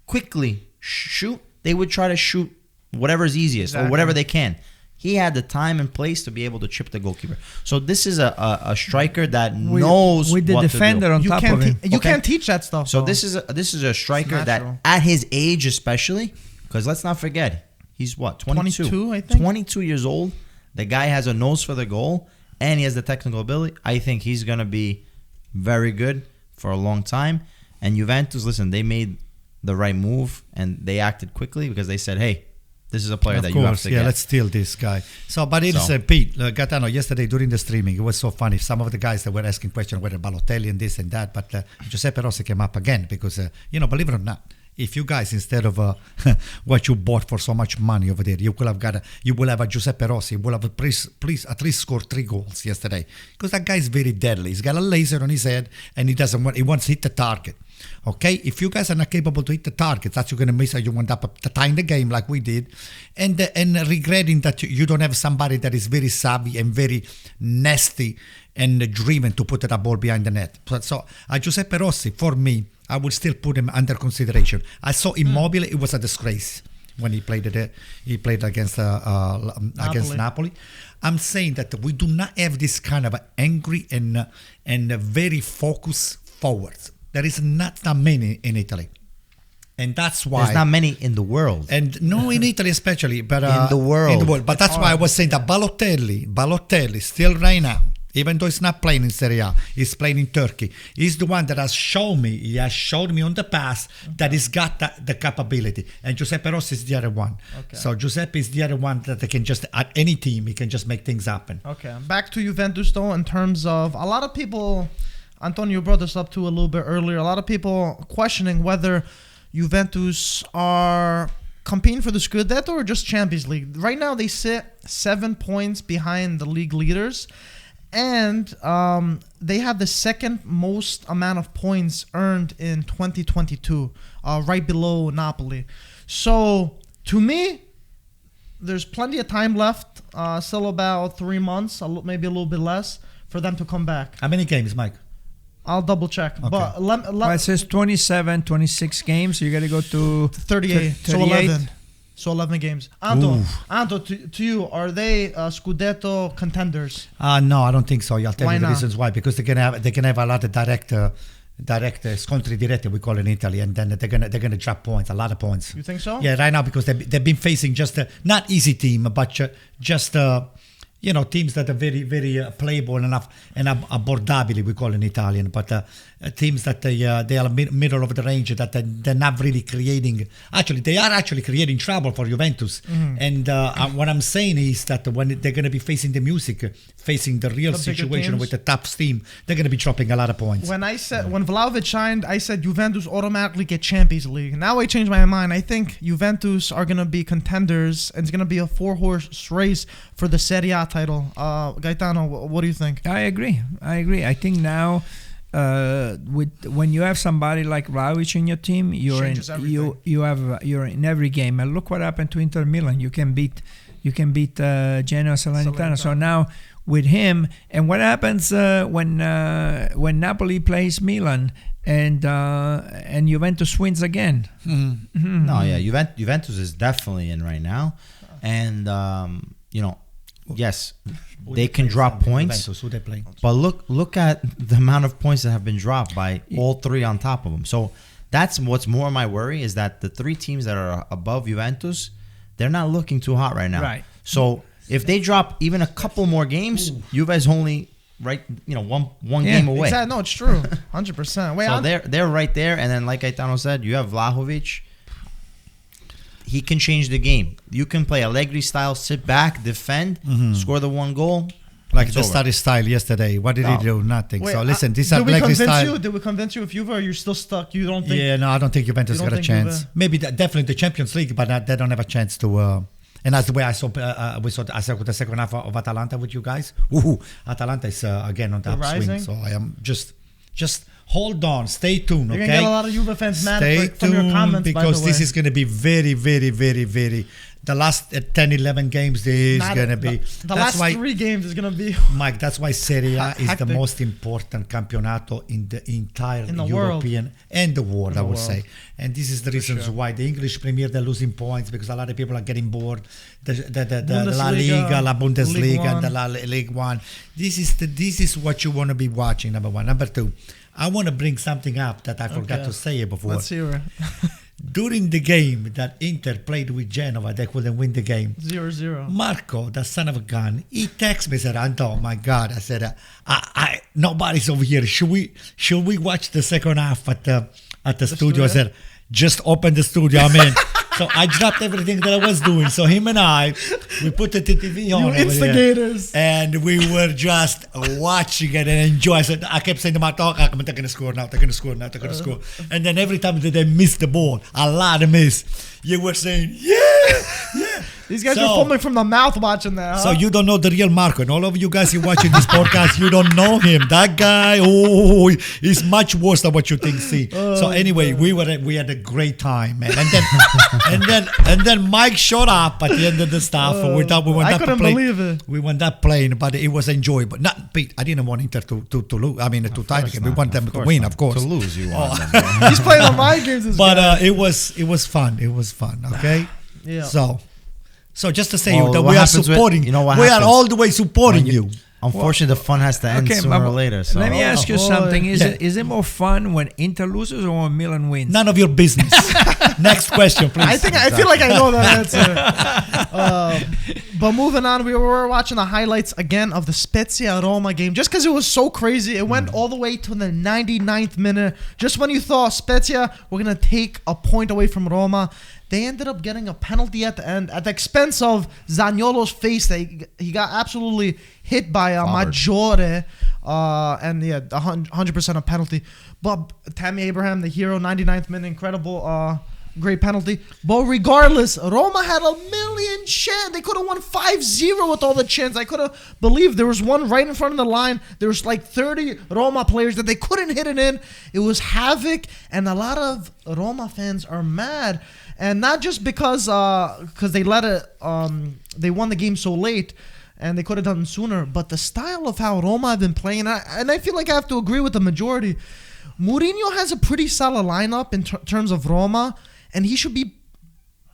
quickly shoot, they would try to shoot whatever's easiest or whatever they can. He had the time and place to be able to chip the goalkeeper. So this is a striker that knows with the what defender to do. on top of him. You can't teach that stuff. So this is a striker that at his age especially, because let's not forget, he's what, 22? 22, I think. 22 years old. The guy has a nose for the goal and he has the technical ability. I think he's going to be very good for a long time. And Juventus, listen, they made the right move and they acted quickly because they said, hey, this is a player that you have to get. Let's steal this guy. But it's Pete, Gaetano, yesterday during the streaming, it was so funny. Some of the guys that were asking questions whether Balotelli and this and that, but Giuseppe Rossi came up again because, believe it or not, if you guys, instead of what you bought for so much money over there, you will have a Giuseppe Rossi, you will have please at least score 3 goals yesterday. Because that guy is very deadly. He's got a laser on his head and he wants to hit the target. Okay, if you guys are not capable to hit the target, that's you're going to miss out. You end up tying the game like we did, and regretting that you don't have somebody that is very savvy and very nasty and driven to put that ball behind the net. So Giuseppe Rossi, for me, I would still put him under consideration. I saw Immobile; it was a disgrace. when he played it. He played against Napoli. I'm saying that we do not have this kind of angry and very focused forwards. There is not that many in Italy. And that's why there's not many in the world. And no, in Italy especially, but in the world. But that's why I was saying that Balotelli, still right now, even though he's not playing in Serie A, he's playing in Turkey. He's the one that has shown me. He has showed me on the past that he's got the capability. And Giuseppe Rossi is the other one. Okay. So Giuseppe is the other one that can just, at any team, he can just make things happen. Okay, back to Juventus though. In terms of a lot of people, Antonio brought this up too a little bit earlier. A lot of people questioning whether Juventus are competing for the Scudetto or just Champions League. Right now, they sit 7 points behind the league leaders, and they have the second most amount of points earned in 2022, right below Napoli. So, to me, there's plenty of time left, still about 3 months, maybe a little bit less, for them to come back. How many games, Mike? I'll double check. Okay. But Well, it says 27, 26 games. So you got to go to 38. 38. So 11. So 11 games. Anto, to you, are they Scudetto contenders? No, I don't think so. I'll tell Why you the not? reasons why. Because they can have a lot of direct scontri diretti, we call it in Italy, and then they're gonna drop points, a lot of points. You think so? Yeah, right now, because they've been facing just not easy team, but just teams that are very, very playable enough and abbordabili, we call it in Italian, but teams that they are middle of the range, that they're not really creating. Actually, they are actually creating trouble for Juventus. And what I'm saying is that when they're going to be facing the music, facing the real The bigger situation teams. with the top team, they're going to be dropping a lot of points. When Vlahovic signed, I said Juventus automatically get Champions League. Now I changed my mind. I think Juventus are going to be contenders, and it's going to be a 4-horse race for the Serie A title. Gaetano, what do you think? I agree. I think now, when you have somebody like Vlahovic in your team, you're in every game. And look what happened to Inter Milan. You can beat Genoa, Salernitana. So now with him, and what happens when Napoli plays Milan and Juventus wins again? No, yeah, Juventus is definitely in right now, and yes, they can drop points. Juventus, who they play? But look at the amount of points that have been dropped by all three on top of them. So that's what's more my worry, is that the three teams that are above Juventus, they're not looking too hot right now. Right. So if they drop even a couple more games, Juve's only one game away. Exactly. No, it's true. 100%. Wait, So they're right there, and then like Gaetano said, you have Vlahovic. He can change the game. You can play Allegri style, sit back, defend, score the one goal. Like It's the over. starting style yesterday. What did he do? Nothing. Wait, So listen, this did we Allegri convince style. you? Did we convince you if Juve, or you're still stuck? You don't think? Yeah, no, I don't think Juventus You don't got a think chance. Juve- Maybe definitely the Champions League, but they don't have a chance to. And that's the way I saw the second half of Atalanta with you guys. Atalanta is again on the They're upswing. rising. So I am just hold on, stay tuned, You're okay? gonna get a lot of Juve fans mad Stay from your tuned, comments, because by the way. this is going to be very, very, very, very. The last 10, 11 games is going to be. The that's last why, 3 games is gonna be Mike, that's why Serie A is the Hectic. most important campionato in the entire In the world. European and the world, I would world. say. And this is the reasons sure. why the English Premier, they're losing points, because a lot of people are getting bored. The La Bundesliga, Liga, La Bundesliga, League and the One. La League One. This is what you want to be watching, number one. Number two, I want to bring something up that I forgot Okay. to say before. Let's hear it. During the game that Inter played with Genova, they couldn't win the game. 0-0. Marco, the son of a gun, he texted me, said, Anto, oh my God. I said, I nobody's over here. Should we watch the second half at the studio? I said, just open the studio, I'm in. So I dropped everything that I was doing. So him and I, we put the TV on. You over there, instigators. and we were just watching it and enjoying. I kept saying to my dog, they're going to score now, they're going to score now, they're going to score. And then every time that they missed the ball, a lot of miss, you were saying, yeah. These guys So- are filming from the mouth watching that. Huh? So you don't know the real Marco. And all of you guys who watching this podcast, you don't know him. That guy, he's much worse than what you think. See. So anyway, we had a great time, man. And then Mike showed up at the end of the stuff. We went I up couldn't playing. believe it. We went up playing, but it was enjoyable. Not Pete. I didn't want Inter to lose. I mean, to tie the game. We want them to win, of course. To lose, you want them. He's playing on my games. This But guy. it was fun. It was fun. Okay. Yeah. So just to say Well, that what we are happens with- supporting. you know what we are happens all the way supporting you. Unfortunately, the fun has to end sooner or later. So. Let me ask you something. Yeah. Is it more fun when Inter loses or when Milan wins? None of your business. Next question, please. I feel like I know that answer. But moving on, we were watching the highlights again of the Spezia Roma game just because it was so crazy. It went all the way to the 99th minute. Just when you thought Spezia were going to take a point away from Roma, they ended up getting a penalty at the end at the expense of Zaniolo's face. He got absolutely hit by Maggiore. And yeah, 100% a penalty. But Tammy Abraham, the hero, 99th minute, incredible, great penalty. But regardless, Roma had a million chance. They could have won 5-0 with all the chance. I could have believed there was one right in front of the line. There was like 30 Roma players that they couldn't hit it in. It was havoc, and a lot of Roma fans are mad. And not just because they let it, they won the game so late, and they could have done it sooner. But the style of how Roma have been playing, and I feel like I have to agree with the majority. Mourinho has a pretty solid lineup in terms of Roma, and he should be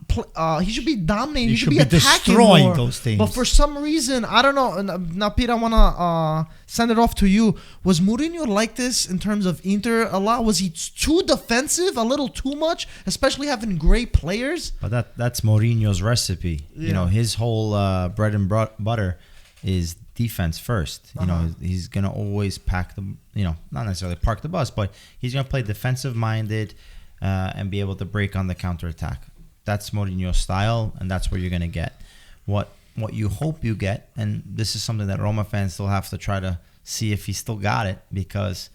dominating. He should be attacking destroying more. those things. But for some reason, I don't know. Now, Peter, I want to send it off to you. Was Mourinho like this in terms of Inter a lot? Was he too defensive, a little too much, especially having great players? But that's Mourinho's recipe. Yeah. You know, his whole bread and butter is defense first. You know, he's gonna always pack the, not necessarily park the bus, but he's gonna play defensive minded and be able to break on the counterattack. That's Mourinho's style, and that's what you're gonna get. What you hope you get, and this is something that Roma fans still have to try to see if he still got it, because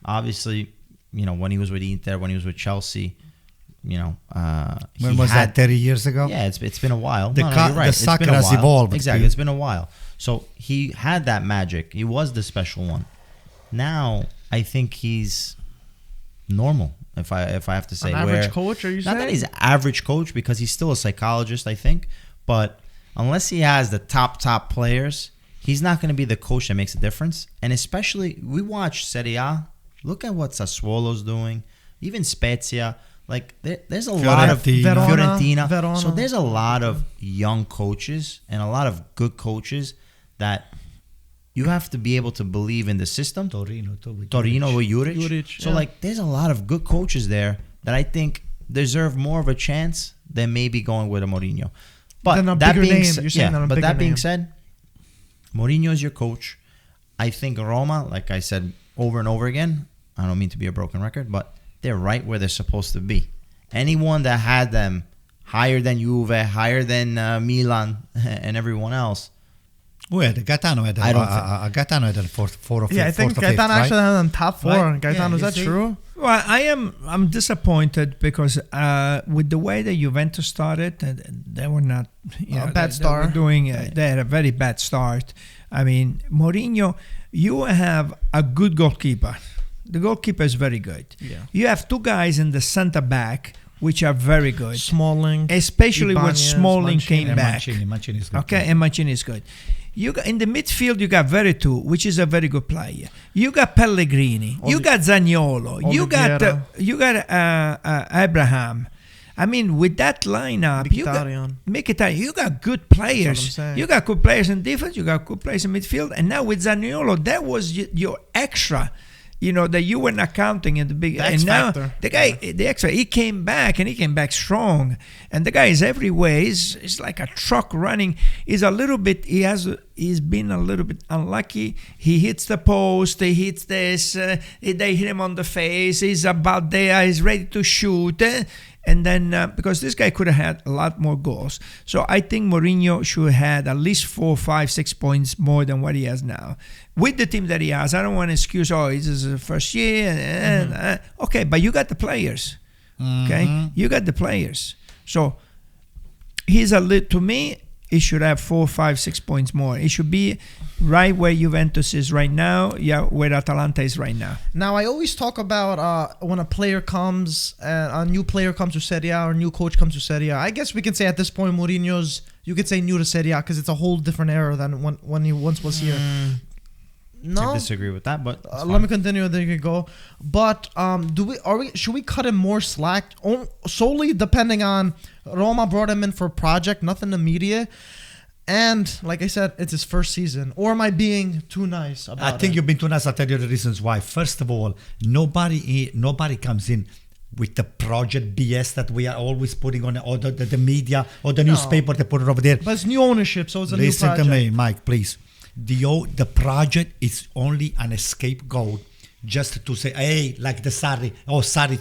obviously, when he was with Inter, when he was with Chelsea, when was that? 30 years ago? Yeah, it's been a while. The you're right. soccer has evolved. Exactly, it's been a while. So he had that magic. He was the special one. Now I think he's normal. If I have to say, An average coach, are you saying? Not that he's average coach, because he's still a psychologist, I think. But unless he has the top players, he's not going to be the coach that makes a difference. And especially, we watch Serie A. Look at what Sassuolo's doing. Even Spezia. Like, there's a lot of Fiorentina. Verona. So there's a lot of young coaches and a lot of good coaches that you have to be able to believe in the system. Torino with Juric. So, there's a lot of good coaches there that I think deserve more of a chance than maybe going with a Mourinho. But that being said, Mourinho is your coach. I think Roma, like I said over and over again, I don't mean to be a broken record, but they're right where they're supposed to be. Anyone that had them higher than Juve, higher than Milan, and everyone else. Gaetano had a fourth or fifth. Yeah, I think Gaetano actually had them top 4. Right? Gaetano, is that true? Well, I'm disappointed because with the way that Juventus started, they were not a bad start. They had a very bad start. I mean, Mourinho, you have a good goalkeeper. The goalkeeper is very good. Yeah. You have 2 guys in the center back which are very good. Smalling, especially when Smalling came back. Mancini is good. Okay, and Mancini is good. You got, in the midfield, you got Veretout, which is a very good player. You got Pellegrini. You got Zaniolo. You got Abraham. I mean, with that lineup, Mkhitaryan, you got good players. You got good players in defense. You got good players in midfield. And now with Zaniolo, that was your extra. That you were not counting in the big. And now the guy, the extra, he came back and he came back strong. And the guy is everywhere. He's like a truck running. He's been a little bit unlucky. He hits the post. He hits this. They hit him on the face. He's about there. He's ready to shoot. And then, because this guy could have had a lot more goals. So I think Mourinho should have had at least 4, 5, 6 points more than what he has now. With the team that he has, I don't want to excuse, this is the first year. Okay, but you got the players. Okay? You got the players. So to me, he should have 4, 5, 6 points more. It should be right where Juventus is right now, where Atalanta is right now. Now, I always talk about when a player comes, a new player comes to Serie A or a new coach comes to Serie A. I guess we can say at this point, Mourinho's, you could say new to Serie A because it's a whole different era than when he once was here. No. I disagree with that, but it's Let me fine. continue. Then you can go. But should we cut him more slack? Solely depending on Roma brought him in for a project, nothing immediate. And like I said, it's his first season. Or am I being too nice about I think it? you've been too nice. I'll tell you the reasons why. First of all, nobody comes in with the project BS that we are always putting on the media or the newspaper. They put it over there. But it's new ownership, so it's a new Listen project. to me, Mike, please. The project is only an scapegoat, just to say, hey, like the Sarri. Oh, Sarri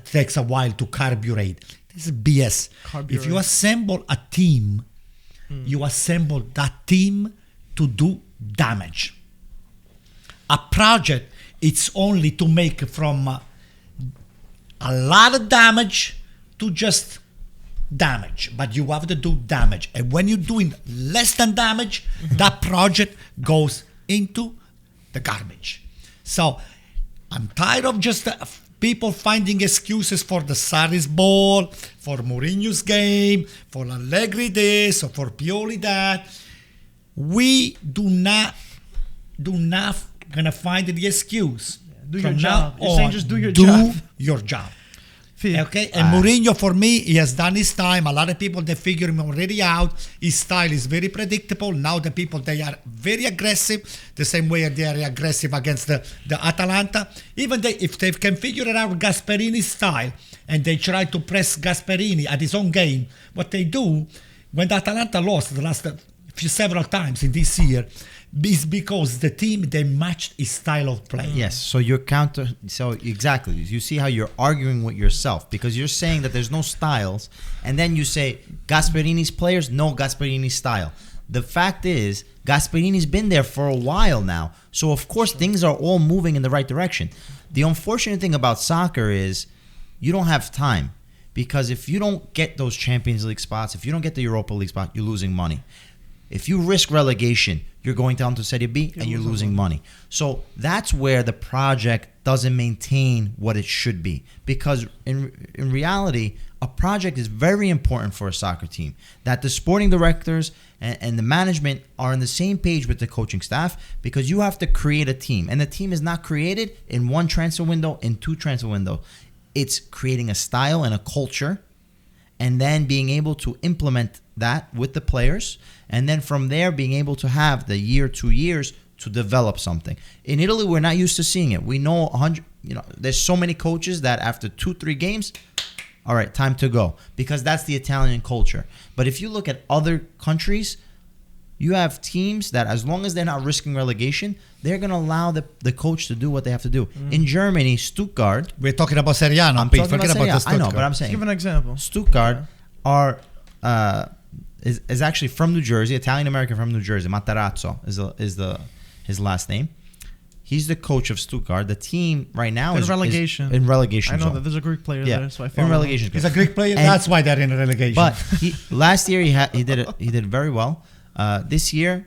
takes a while to carburate. This is BS. If you assemble a team, you assemble that team to do damage. A project, it's only to make from a lot of damage to just damage, but you have to do damage. And when you're doing less than damage, that project goes into the garbage. So I'm tired of just people finding excuses for the Sarri's ball, for Mourinho's game, for Allegri this, or for Pioli that. We do not gonna find the excuse. Do your From job. now You're saying on, just do your job. your job. Fee. Okay, and Mourinho, for me, he has done his time. A lot of people, they figure him already out. His style is very predictable. Now the people, they are very aggressive, the same way they are aggressive against the Atalanta. Even if they can figure it out Gasperini's style, and they try to press Gasperini at his own game, what they do, when the Atalanta lost the last several times in this year, is because the team, they matched his style of play. Yes, so you're so exactly, you see how you're arguing with yourself, because you're saying that there's no styles, and then you say Gasperini's players, no Gasperini's style. The fact is, Gasperini's been there for a while now, so of course things are all moving in the right direction. The unfortunate thing about soccer is you don't have time, because if you don't get those Champions League spots, if you don't get the Europa League spot, you're losing money. If you risk relegation, you're going down to Serie B and you're losing money. So that's where the project doesn't maintain what it should be. Because in reality, a project is very important for a soccer team. That the sporting directors and the management are on the same page with the coaching staff, because you have to create a team. And the team is not created in one transfer window, in two transfer windows. It's creating a style and a culture, and then being able to implement that with the players, and then from there being able to have the year, 2 years to develop something. In Italy, we're not used to seeing it. We know there's so many coaches that after 2-3 games, all right, time to go, because that's the Italian culture. But if you look at other countries, you have teams that, as long as they're not risking relegation, they're going to allow the coach to do what they have to do. In Germany, Stuttgart, We're talking about Serie A, I'm talking about Serie A. I know, but I'm saying, Give an example. Stuttgart is actually from New Jersey, Italian American from New Jersey. Matarazzo is his last name. He's the coach of Stuttgart. The team right now In is relegation. in relegation I know zone. that there's a Greek player there, so I in follow him. relegation. He's a Greek player. And- That's why they're in relegation. But last year he did very well. This year,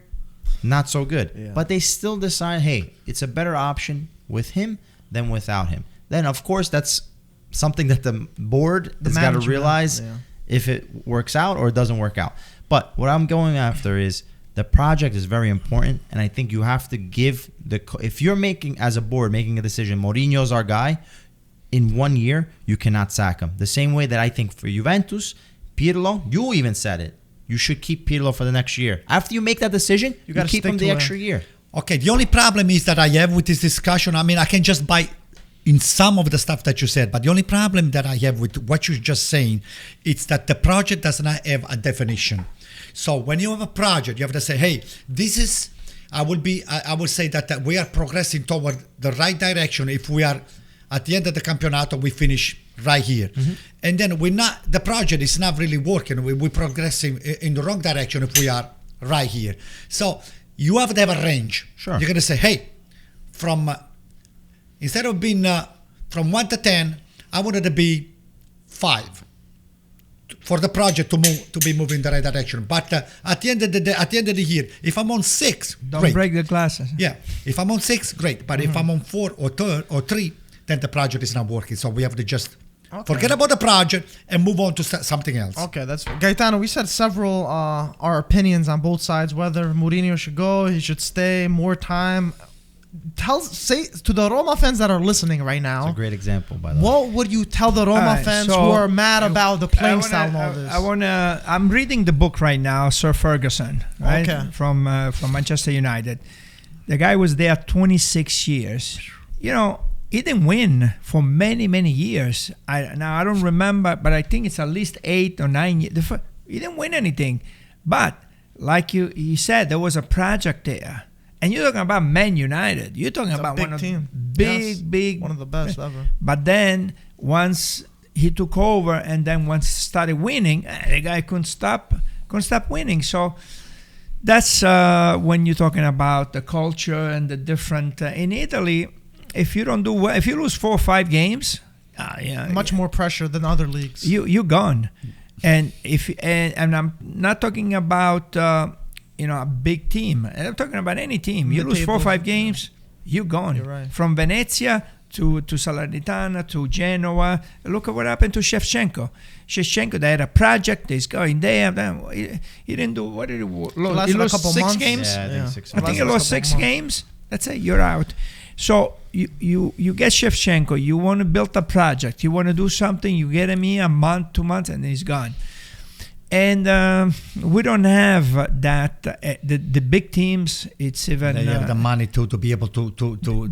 not so good. Yeah. But they still decide, hey, it's a better option with him than without him. Then of course that's something that the board has got to management, realize if it works out or it doesn't work out. But what I'm going after is the project is very important, and I think you have to give if you're making, as a board, making a decision, Mourinho's our guy, in 1 year, you cannot sack him. The same way that I think for Juventus, Pirlo, you even said it, you should keep Pirlo for the next year. After you make that decision, you gotta keep stick him to the it. extra year. Okay, the only problem is that I have with this discussion, I mean, I can just buy in some of the stuff that you said, but the only problem that I have with what you're just saying, it's that the project does not have a definition. So when you have a project, you have to say, hey, this is, I will say that we are progressing toward the right direction if we are, at the end of the campionato, we finish right here. And then the project is not really working. We're progressing in the wrong direction if we are right here. So you have to have a range. Sure. You're going to say, hey, instead of being from 1 to 10, I wanted to be 5 for the project to be moving in the right direction. But at the end of the day, at the end of the year, if I'm on 6, Don't great. break the glasses. Yeah, if I'm on 6, great. But if I'm on 4 or 3, then the project is not working. So we have to just forget about the project and move on to something else. Okay, that's Gaetano. We said several our opinions on both sides, whether Mourinho should go, he should stay, more time. say to the Roma fans that are listening right now. It's a great example, by the way. What would you tell the Roma fans who are mad about the playing style and all this? I'm reading the book right now, Sir Ferguson, right? Okay. From Manchester United. The guy was there 26 years. You know, he didn't win for many, many years. I don't remember, but I think it's at least 8 or 9 years. He didn't win anything. But like you said, there was a project there. And you're talking about Man United. You're talking about one of the big, one of the best ever. But then once he took over, and then once started winning, the guy couldn't stop winning. So that's when you're talking about the culture and the different. In Italy, if you don't do well, if you lose 4 or 5 games, much more pressure than other leagues. You're gone. And I'm not talking about. A big team. I'm talking about any team. You lose 4 or 5 games, you're gone. You're right. From Venezia to Salernitana to Genoa. Look at what happened to Shevchenko. They had a project. He's going there. He didn't do. What did he lose? He lost 6 games. Yeah, I think he lost 6 games. That's it. You're out. So you get Shevchenko. You want to build a project. You want to do something. You get him here a month, 2 months, and he's gone. And we don't have that. The big teams, it's even... They have the money to be able to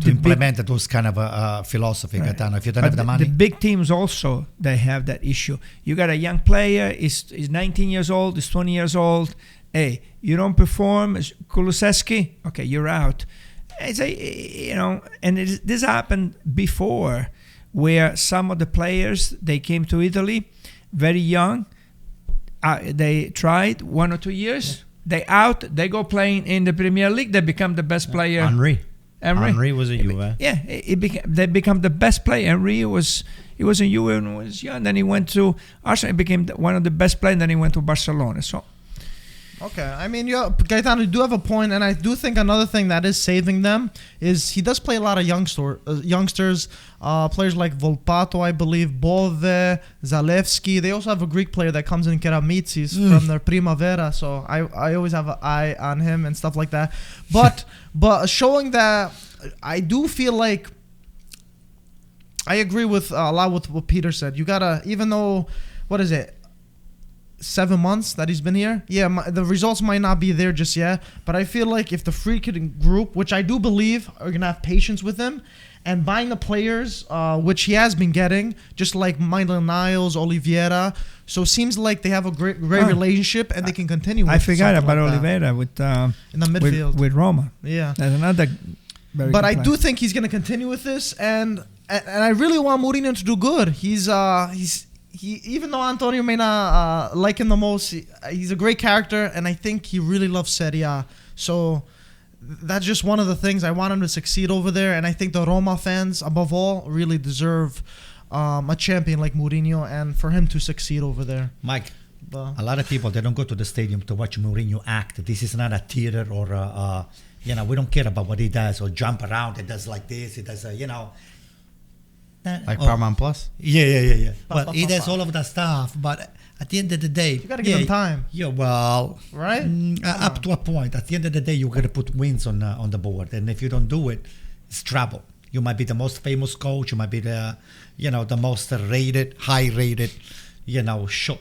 implement those kind of philosophy, right. Gaetano. If you don't have the money... The big teams also, they have that issue. You got a young player, he's 19 years old, he's 20 years old. Hey, you don't perform, Kulusevski, okay, you're out. It's and this happened before, where some of the players, they came to Italy very young. They tried 1 or 2 years. They out. They go playing in the Premier League. They become the best player. Henry was a Juve. Yeah, they become the best player. Henry he was in Juve when he was young. Then he went to Arsenal. He became one of the best players. And then he went to Barcelona. So. Okay, I mean, Gaetano, you do have a point, and I do think another thing that is saving them is he does play a lot of youngsters, players like Volpato, I believe, Bove, Zalewski. They also have a Greek player that comes in, Keramitsis, from their Primavera, so I always have an eye on him and stuff like that. But showing that, I do feel like I agree with a lot with what Peter said. You gotta, even though, 7 months that he's been here, the results might not be there just yet, but I feel like if the Friedkin group, which I do believe are gonna have patience with him and buying the players, which he has been getting, just like Maitland Niles, Oliveira, so it seems like they have a great relationship and they can continue. I forgot about Oliveira with in the midfield with Roma. Yeah, there's another. But I do think he's gonna continue with this, and I really want Mourinho to do good. He, even though Antonio may not like him the most, he's a great character, and I think he really loves Serie A. So that's just one of the things. I want him to succeed over there, and I think the Roma fans, above all, really deserve a champion like Mourinho, and for him to succeed over there. Mike, a lot of people, they don't go to the stadium to watch Mourinho act. This is not a theater or, we don't care about what he does or jump around. He does like this. He does, like Paramount Plus? Yeah. Well, he does all of that stuff, but at the end of the day... You got to give him time. Yeah, well... Right? Up to a point. At the end of the day, you got to put wins on the board. And if you don't do it, it's trouble. You might be the most famous coach. You might be the most rated, high-rated,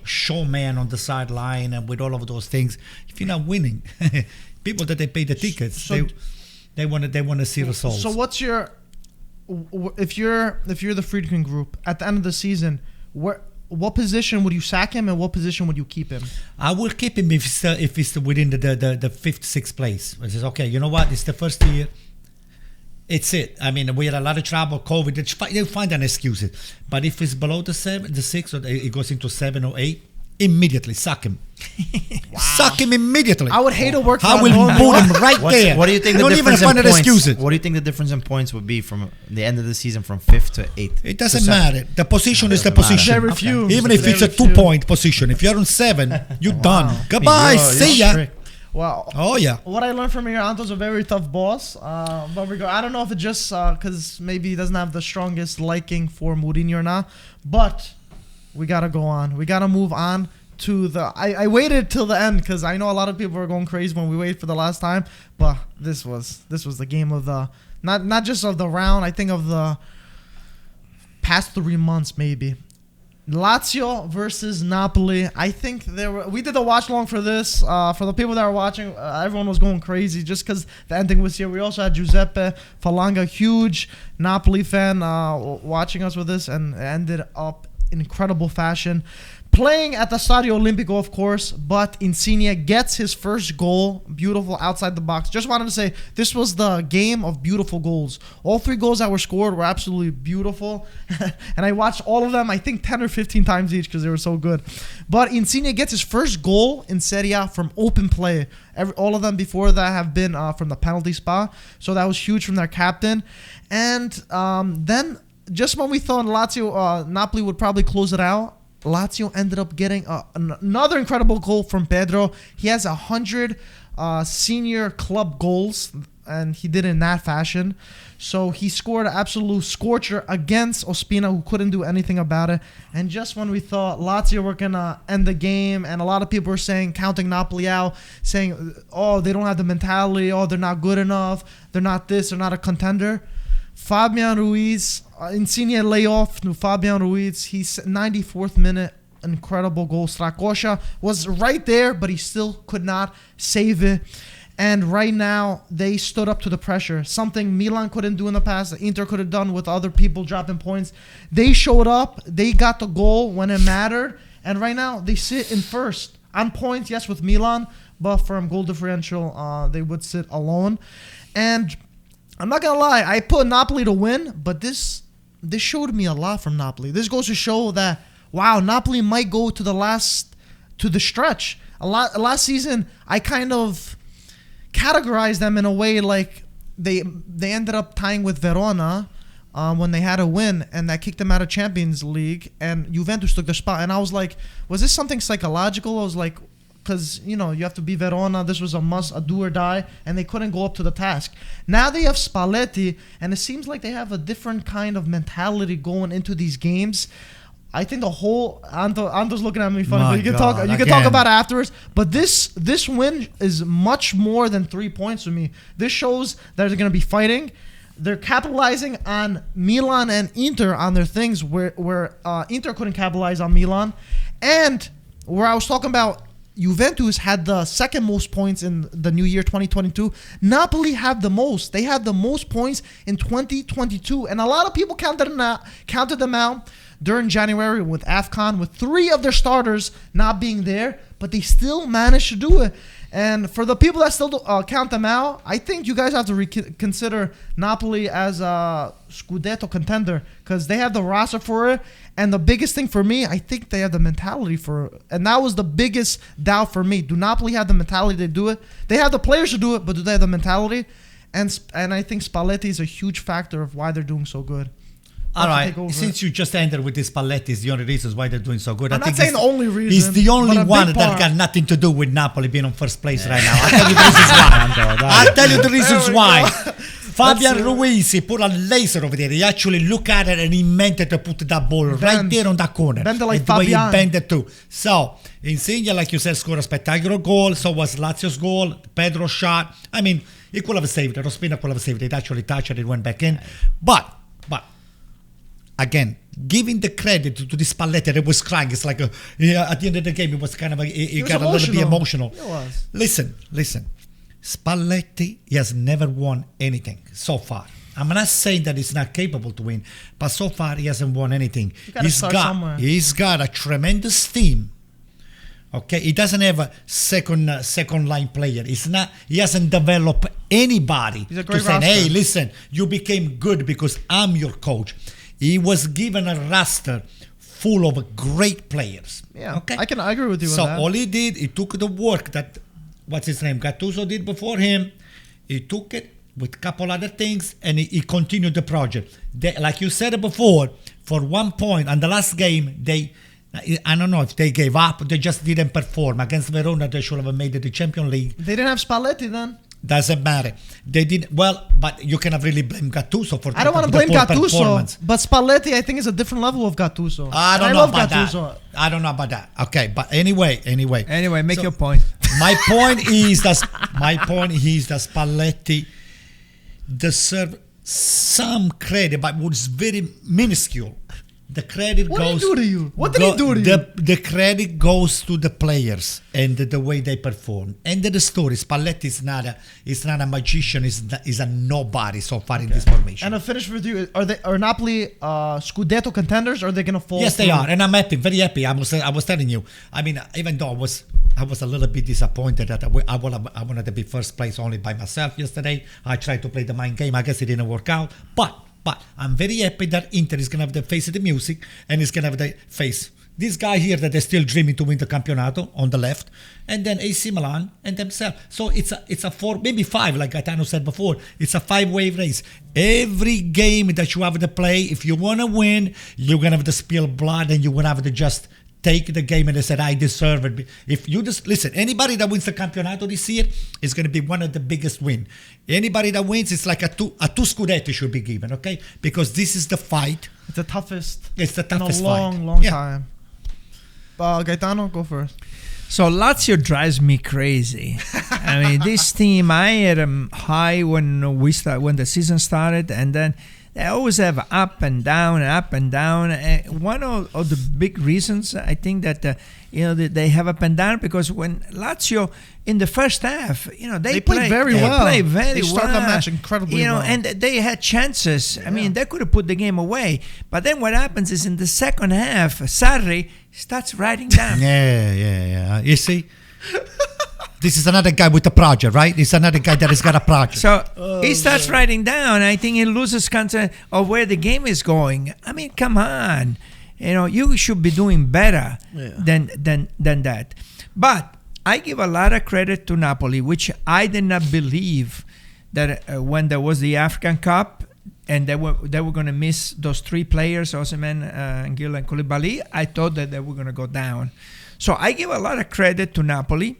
showman on the sideline and with all of those things. If you're not winning, people that they pay the tickets, so they want to see results. So what's your... If you're the Friedkin group at the end of the season, what position would you sack him and what position would you keep him? I will keep him if it's within the 5th, 6th place. It says, okay, you know what? It's the first year. It's it. I mean, we had a lot of trouble, COVID. They'll find an excuse. But if it's below the 6th, or it goes into 7 or 8, immediately sack him. Wow. Suck him immediately. I would hate to work for I will boot him right there. What do you think the don't difference even find in an points? excuse? What do you think the difference in points would be from the end of the season from 5th to 8th? It doesn't matter. The position is the doesn't matter. position. They refuse. Even if it's a 2-point position. If you're on 7, you're done. Goodbye. See ya. Strict. Wow. Oh, yeah. What I learned from here, Anto's a very tough boss. But I don't know if it's just because maybe he doesn't have the strongest liking for Mourinho or not. But we got to go on. We got to move on to the... I waited till the end because I know a lot of people are going crazy when we waited for the last time. But this was the game of the Not just of the round. I think of the past 3 months maybe. Lazio versus Napoli. I think we did the watch along for this. For the people that are watching, everyone was going crazy just because the ending was here. We also had Giuseppe Falanga, huge Napoli fan, watching us with this, and it ended up in incredible fashion. Playing at the Stadio Olimpico, of course, but Insigne gets his first goal. Beautiful outside the box. Just wanted to say, this was the game of beautiful goals. All 3 goals that were scored were absolutely beautiful. And I watched all of them, I think 10 or 15 times each because they were so good. But Insigne gets his first goal in Serie A from open play. All of them before that have been from the penalty spot. So that was huge from their captain. And then, just when we thought Napoli would probably close it out, Lazio ended up getting another incredible goal from Pedro. He has 100 senior club goals, and he did it in that fashion. So he scored an absolute scorcher against Ospina, who couldn't do anything about it. And just when we thought Lazio were going to end the game, and a lot of people were saying, counting Napoli out, saying, oh, they don't have the mentality, oh, they're not good enough, they're not this, they're not a contender. Fabian Ruiz, Insigne layoff to Fabian Ruiz. He's 94th minute, incredible goal. Strakosha was right there, but he still could not save it. And right now, they stood up to the pressure. Something Milan couldn't do in the past, that Inter could have done with other people dropping points. They showed up. They got the goal when it mattered. And right now, they sit in first. On points, yes, with Milan, but from goal differential, they would sit alone. And I'm not going to lie, I put Napoli to win, but this showed me a lot from Napoli. This goes to show that, wow, Napoli might go to the stretch. Last season, I kind of categorized them in a way like they ended up tying with Verona when they had a win, and that kicked them out of Champions League, and Juventus took their spot. And I was like, was this something psychological? I was like, because, you have to be Verona. This was a do or die, and they couldn't go up to the task. Now they have Spalletti, and it seems like they have a different kind of mentality going into these games. I think the whole Anto's looking at me funny. But you can talk about it afterwards. But this win is much more than 3 points for me. This shows that they're going to be fighting. They're capitalizing on Milan and Inter on their things where Inter couldn't capitalize on Milan, and where I was talking about. Juventus had the second most points in the new year 2022. Napoli have the most. They had the most points in 2022. And a lot of people counted them out during January with AFCON, with 3 of their starters not being there. But they still managed to do it. And for the people that still count them out, I think you guys have to consider Napoli as a Scudetto contender, because they have the roster for it. And the biggest thing for me, I think they have the mentality for it. And that was the biggest doubt for me. Do Napoli have the mentality to do it? They have the players to do it, but do they have the mentality? And I think Spalletti is a huge factor of why they're doing so good. All right, since you just ended with this Spalletti, is the only reasons why they're doing so good. I'm not saying the only reason. He's the only one that got nothing to do with Napoli being on first place right now. I'll tell you the reasons why. I'll tell you the reasons why. Fabian Ruiz, he put a laser over there. He actually looked at it and he meant to put that ball right there on that corner. Bend it like the way he Fabian. bent it too. So, Insigne, like you said, scored a spectacular goal. So was Lazio's goal. Pedro shot. I mean, he could have saved it. Ospina could have saved it. It actually touched it. It went back in. But again, giving the credit to this Spalletti that was crying, it's like at the end of the game, it was kind of he got a little bit emotional. It was. Listen. Spalletti, he has never won anything so far. I'm not saying that he's not capable to win, but so far he hasn't won anything. He's got a tremendous team. Okay, he doesn't have a second line player. He hasn't developed anybody to say, hey, listen, you became good because I'm your coach. He was given a roster full of great players. Yeah, okay? I agree with you on that. So all he did, he took the work that, Gattuso did before him. He took it with a couple other things, and he continued the project. Like you said before, for 1 point, on the last game, I don't know if they gave up, they just didn't perform. Against Verona, they should have made it the Champions League. They didn't have Spalletti then. Doesn't matter. They didn't. Well, but you cannot really blame Gattuso for. I don't want to blame Gattuso, but Spalletti, I think, is a different level of Gattuso. I don't know about that. Okay, but anyway. Make your point. My point is that Spalletti deserve some credit, but was very minuscule. The credit What goes. did he do to you? What did he do to you? The credit goes to the players and the way they perform. End of the story. Spalletti is not a magician. Is a nobody so far in this formation. And a finish with you. Are Napoli Scudetto contenders? Or are they gonna fall? Yes, they through? are, and I'm happy, very happy. I was telling you. I mean, even though I was a little bit disappointed that I wanted to be first place only by myself yesterday. I tried to play the mind game. I guess it didn't work out, but I'm very happy that Inter is gonna have the face of the music and is gonna have the face. This guy here that they're still dreaming to win the Campionato on the left, and then AC Milan and themselves. So it's a 4, maybe 5, like Gaetano said before. It's a 5-way race. Every game that you have to play, if you want to win, you're gonna have to spill blood and you're gonna have to just take the game and they said, I deserve it. If you just listen, anybody that wins the Campionato this year is going to be one of the biggest win. Anybody that wins, it's like a two Scudetto should be given, okay? Because this is the fight. It's the toughest. It's the toughest in a long, fight. long time. Gaetano, go first. So Lazio drives me crazy. I mean, this team, I had them high when the season started, and then they always have up and down, up and down. One of the big reasons I think that they have up and down because when Lazio in the first half, they played very well. They played very well. They started the match incredibly well. And they had chances. I mean, they could have put the game away. But then what happens is in the second half, Sarri starts riding down. Yeah. You see. This is another guy with a project, right? This is another guy that has got a project. So he starts writing down. I think he loses concept of where the game is going. I mean, come on. You should be doing better than that. But I give a lot of credit to Napoli, which I did not believe that when there was the African Cup and they were going to miss those 3 players, Osimhen, Anguilla, and Koulibaly, I thought that they were going to go down. So I give a lot of credit to Napoli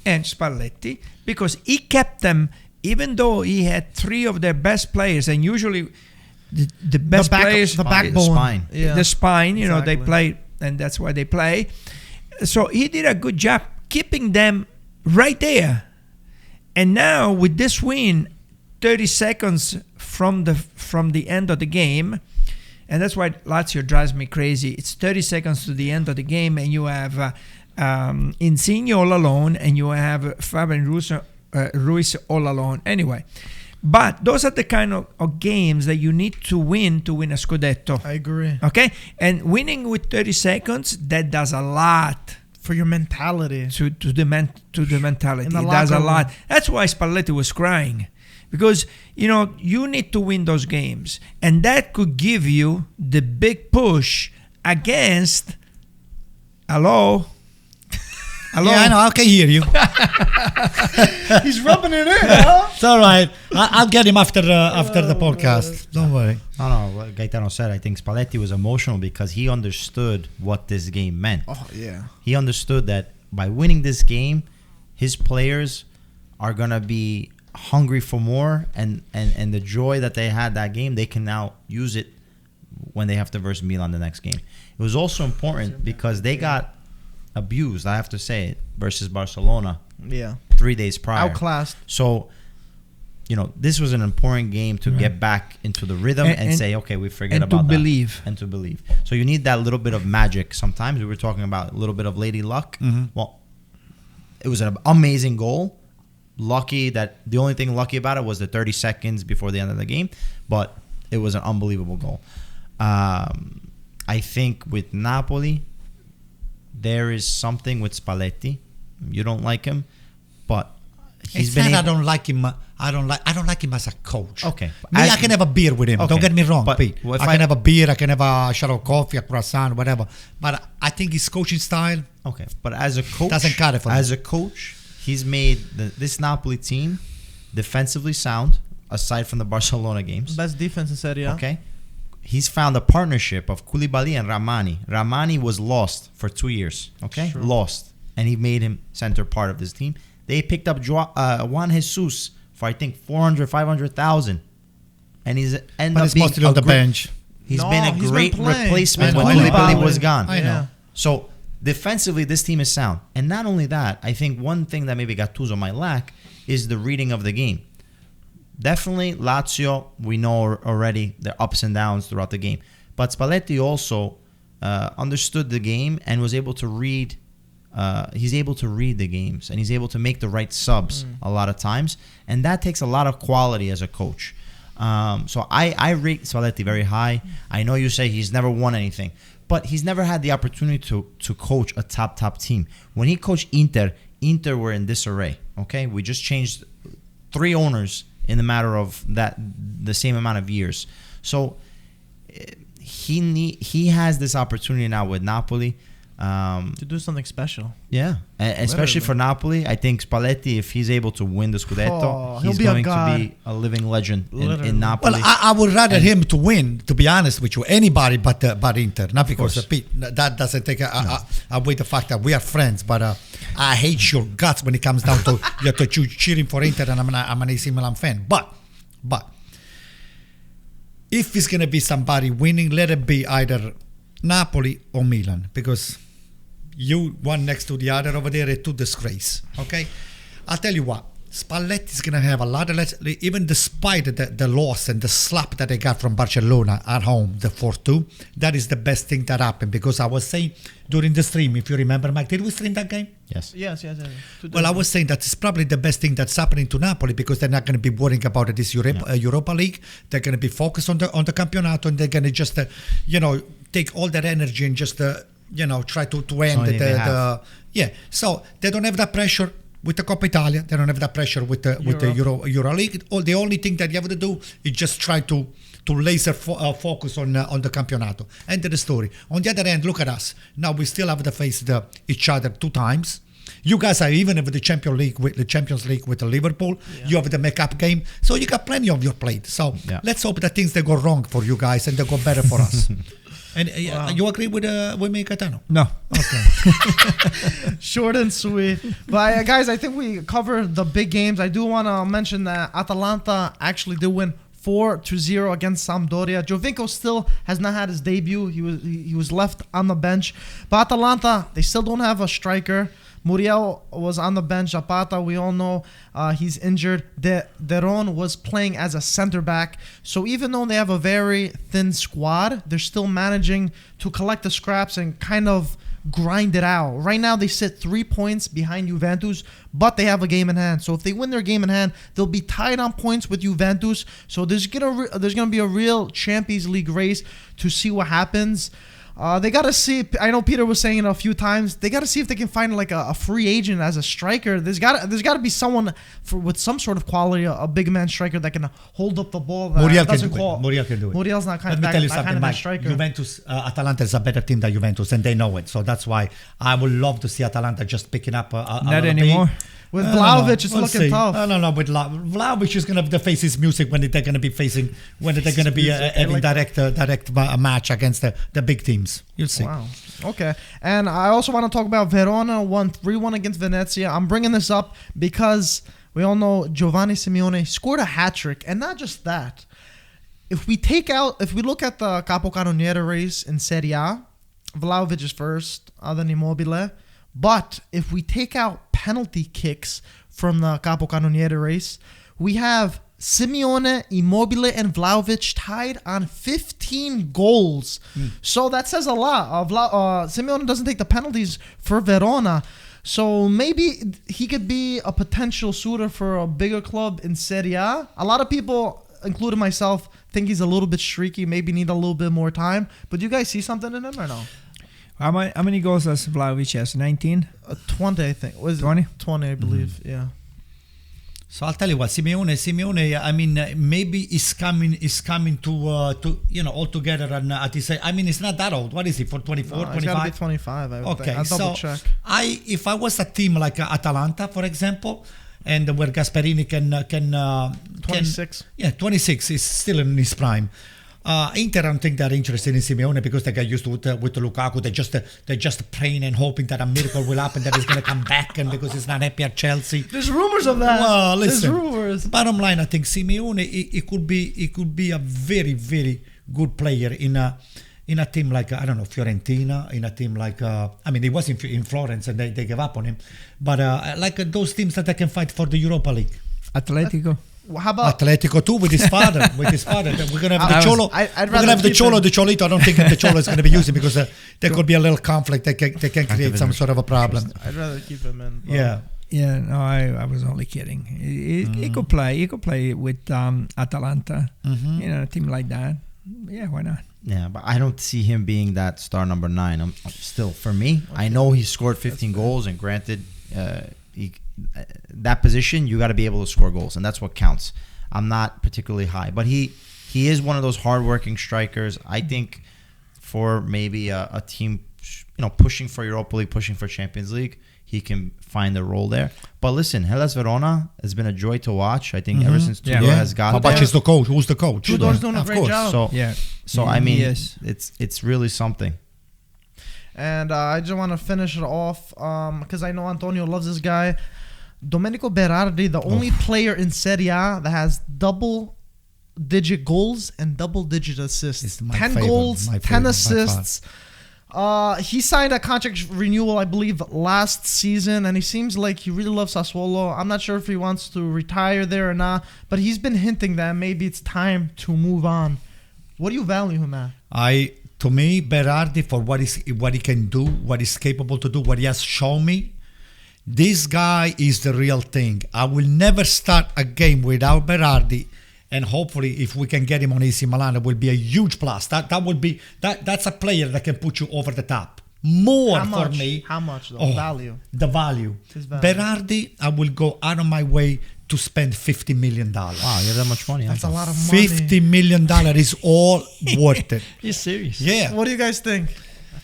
and Spalletti because he kept them, even though he had 3 of their best players, and usually the best players, the backbone, the spine, exactly. they play, and that's why they play. So he did a good job keeping them right there. And now with this win, 30 seconds from the end of the game, and that's why Lazio drives me crazy. It's 30 seconds to the end of the game, and you have Insigne all alone, and you have Fabian Ruiz all alone. Anyway, but those are the kind of games that you need to win a Scudetto. I agree. Okay? And winning with 30 seconds, that does a lot. For your mentality. To the mentality. It does a lot. That's why Spalletti was crying. Because, you need to win those games. And that could give you the big push against... Hello? Yeah, I know. I can hear you. He's rubbing it in, huh? It's all right. I'll get him after the podcast. Don't worry. No, what Gaetano said, I think Spalletti was emotional because he understood what this game meant. Oh, yeah. He understood that by winning this game, his players are going to be hungry for more, and the joy that they had that game, they can now use it when they have to verse Milan the next game. It was also important because they got abused, I have to say it, versus Barcelona. Yeah. 3 days prior. Outclassed. So, this was an important game to get back into the rhythm and say, okay, we forget about that. And to believe. So you need that little bit of magic sometimes. We were talking about a little bit of lady luck. Mm-hmm. Well, it was an amazing goal. Lucky that the only thing lucky about it was the 30 seconds before the end of the game. But it was an unbelievable goal. I think with Napoli, there is something with Spalletti. You don't like him, but he's been. I don't like him. I don't like him as a coach. Okay, I can have a beer with him. Okay. Don't get me wrong, But Pete. if I can have a beer. I can have a shot of coffee, a croissant, whatever. But I think his coaching style. Okay, but as a coach, doesn't cut it for me. As a coach, he's made this Napoli team defensively sound. Aside from the Barcelona games, Best defense in Serie A. Okay. He's found a partnership of Koulibaly and Ramani. Ramani was lost for 2 years. Okay? Sure. Lost. And he made him center part of this team. They picked up Juan Jesus for, I think, 400,000, 500,000. And he's ended But up he's being mostly on the bench. He's No, been a he's great been playing. replacement I when know. Koulibaly was gone. I know. Yeah. So, defensively, this team is sound. And not only that, I think one thing that maybe Gattuso might lack is the reading of the game. definitely Lazio, we know already their ups and downs throughout the game. But Spalletti also understood the game and was able to read. He's able to read the games, and he's able to make the right subs a lot of times, and that takes a lot of quality as a coach. So I rate Spalletti very high. I know you say he's never won anything, but he's never had the opportunity to coach a top team. When he coached Inter were in disarray. Okay, we just changed 3 owners in the matter of the same amount of years. So he has this opportunity now with Napoli. To do something special. Yeah, especially for Napoli. I think Spalletti, if he's able to win the Scudetto, he's going to be a living legend in Napoli. Well, I would rather him to win, to be honest with you, anybody but Inter. Not because of Pete. That doesn't take away the fact that we are friends, but I hate your guts when it comes down to you're cheering for Inter, and I'm an AC Milan fan. But if it's going to be somebody winning, let it be either Napoli or Milan, because you one next to the other over there are two disgrace. Okay, I'll tell you what, Spalletti is gonna have a lot of even despite the loss and the slap that they got from Barcelona at home, the 4-2. That is the best thing that happened, because I was saying during the stream, if you remember, Mike, did we stream that game? Yes. Well, I was saying that it's probably the best thing that's happening to Napoli, because they're not going to be worrying about this Europa League. They're going to be focused on the Campionato, and they're going to just take all their energy and just try to end So they don't have that pressure with the Coppa Italia. They don't have that pressure with the Euro League. The only thing that you have to do is just try to laser focus on the Campionato. End of the story. On the other hand, look at us. Now we still have to face each other 2 times. You guys are even with the Champions League with the Liverpool. Yeah. You have the make-up game, so you got plenty on your plate. So let's hope that things they go wrong for you guys and they go better for us. And you agree with me, Catano? No. Okay. Short and sweet. But guys, I think we covered the big games. I do want to mention that Atalanta actually did win 4-0 against Sampdoria. Giovinco still has not had his debut. He was left on the bench. But Atalanta, they still don't have a striker. Muriel was on the bench. Zapata, we all know he's injured. Deron was playing as a center back. So even though they have a very thin squad, they're still managing to collect the scraps and kind of grind it out. Right now, they sit 3 points behind Juventus, but they have a game in hand. So if they win their game in hand, they'll be tied on points with Juventus. So there's gonna be a real Champions League race to see what happens. They got to see. I know Peter was saying it a few times. They got to see if they can find like a free agent as a striker. There's got to be someone with some sort of quality, a big man striker that can hold up the ball. Muriel can do it. Muriel's not kind of that, that, you that something, kind of Mike. striker. Juventus, Atalanta is a better team than Juventus, and they know it. So that's why I would love to see Atalanta just picking up. Not anymore. With Vlahovic, it's looking tough. No. With Vlahovic is going to face his music when they're going to be having direct match against the big teams. You'll see. Wow. Okay. And I also want to talk about Verona won 3-1 against Venezia. I'm bringing this up because we all know Giovanni Simeone scored a hat trick, and not just that. If we look at the Capocannoniere race in Serie A, Vlahovic is first, then Immobile. But if we take out penalty kicks from the Capocannoniere race, we have Simeone, Immobile, and Vlahovic tied on 15 goals. So that says a lot. Simeone doesn't take the penalties for Verona. So maybe he could be a potential suitor for a bigger club in Serie A. A lot of people, including myself, think he's a little bit streaky, maybe need a little bit more time. But do you guys see something in him or no? How many goals does Vlahovic has? 19? 20, I think. Was 20? 20, I believe. Yeah. So I'll tell you what, Simeone. I mean, maybe is coming to all together. And at this, I mean, it's not that old. What is he for? 24, 25? It's got to be 25. I would think. I'll double check. If I was a team like Atalanta, for example, and where Gasperini can 26. 26 is still in his prime. Inter, I don't think they're interested in Simeone because they got used to with Lukaku. They're just praying and hoping that a miracle will happen, that he's going to come back, and because he's not happy at Chelsea. There's rumors of that. Well, listen. There's rumors. Bottom line, I think Simeone it could be a very, very good player in a team like I don't know, Fiorentina, in a team like he was in Florence and they gave up on him, but like those teams that they can fight for the Europa League. Atletico. How about Atletico too with his father? We're gonna have the Cholo. I'd We're rather gonna have the keep Cholo, him. the Cholito. I don't think the Cholo is gonna be using because there could be a little conflict. They can create some sort of a problem. I'd rather keep him in. But Yeah. Yeah, no, I was only kidding. He could play. He could play with Atalanta. You know, a team like that. Yeah, why not? Yeah, but I don't see him being that star number 9. I'm still, for me, I know he scored 15 goals, and granted, that position, you got to be able to score goals, and that's what counts. I'm not particularly high, but he is one of those hardworking strikers. I think for maybe a team, pushing for Europa League, pushing for Champions League, he can find a role there. But listen, Hellas Verona has been a joy to watch. I think ever since Tudor has got How there. much is the coach? Who's the coach? Tudor's doing a Of great course. job. So I mean, Yes. it's really something. And I just want to finish it off because I know Antonio loves this guy. Domenico Berardi, the only player in Serie A that has double-digit goals and double-digit assists. It's my 10 favorite, goals, my 10 favorite by assists. He signed a contract renewal, I believe, last season, and he seems like he really loves Sassuolo. I'm not sure if he wants to retire there or not, but he's been hinting that maybe it's time to move on. What do you value him at? To me, Berardi, for what he can do, what he's capable to do, what he has shown me, this guy is the real thing. I will never start a game without Berardi, and hopefully, if we can get him on AC Milan, it will be a huge plus. That would be that's a player that can put you over the top. More How for much? me. How much, though? Value. The value. His value. Berardi, I will go out of my way to spend $50 million. Wow, you have that much money? That's a lot of money. $50 million is all worth it. You're serious? Yeah. What do you guys think?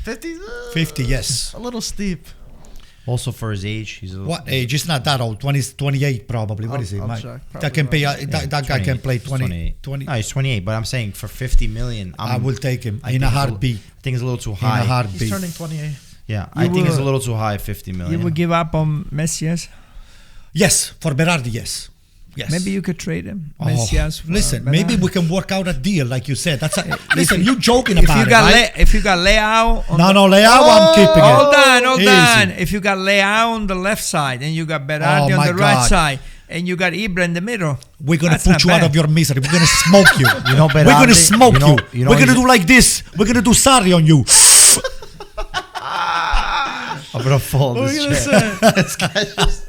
50? 50, yes. A little steep. Also for his age, he's a What age? He's not that old. 28 probably. What is he? I'll Mike? check. That can pay. Probably That guy can play 20. 20. No, he's 28, but I'm saying for 50 million, I will take him I in think a it's heartbeat. I think it's a little too In high. a He's heartbeat. turning 28. Yeah, I think will- it's a little too high, 50 million. You would give up on Messias? Yes, for Berardi, yes. Yes. Maybe you could trade him. Oh, Messias. for listen, Berardi. maybe we can work out a deal, like you said. That's listen. You joking If about you it, got right? if you got Leao on No, Leao, I'm keeping it. hold Easy. on. If you got Leao on the left side and you got Berardi Oh, on my the right God. side and you got Ibra in the middle, We're gonna that's put not you out bad. of your misery. We're gonna smoke you. You know, We're gonna Berardi, smoke you know- you. you know We're gonna he's- do like this. We're gonna do sorry on you. I'm gonna fall What were this you chair. going to say? This guy just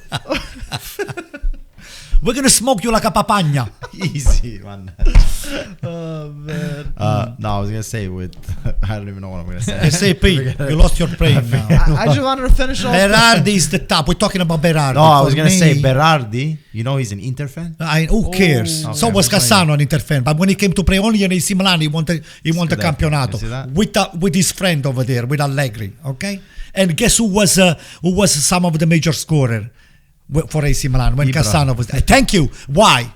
We're gonna smoke you like a papagna. easy, man. Oh, man. No, I was gonna say with I don't even know what I'm gonna say. SAP, you lost your brain now. I just wanted to finish off. Berardi is the top. We're talking about Berardi. No, I was For gonna me, say Berardi. You know he's an Inter fan. Who cares? Oh. So Okay, was that's fine. Cassano an Inter fan, but when he came to play only in AC Milan, he won the Scudetto. campionato You see that? with his friend over there, with Allegri. Okay, and guess who was some of the major scorer for AC Milan when Ibra. Cassano was there? Thank you. Why?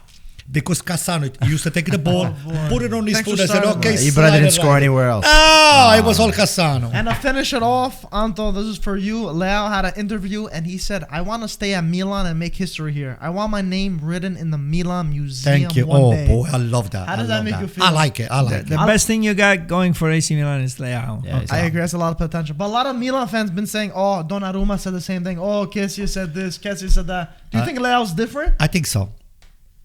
Because Cassano used to take the ball, put it on his Thanks foot, for and said, starting "Okay." Ibra slide didn't it score right. anywhere else. Oh, it was all Cassano. And to finish it off, Anto, this is for you. Leao had an interview and he said, I want to stay at Milan and make history here. I want my name written in the Milan Museum. Thank you. One Oh day. boy, I love that. How does I that love make you feel? I like it. I like The it. best thing you got going for AC Milan is Leao. Yeah, I agree. That's a lot of potential. But a lot of Milan fans been saying, oh, Donnarumma said the same thing. Oh, Kessie said this. Kessie said that. Do you think Leao's different? I think so.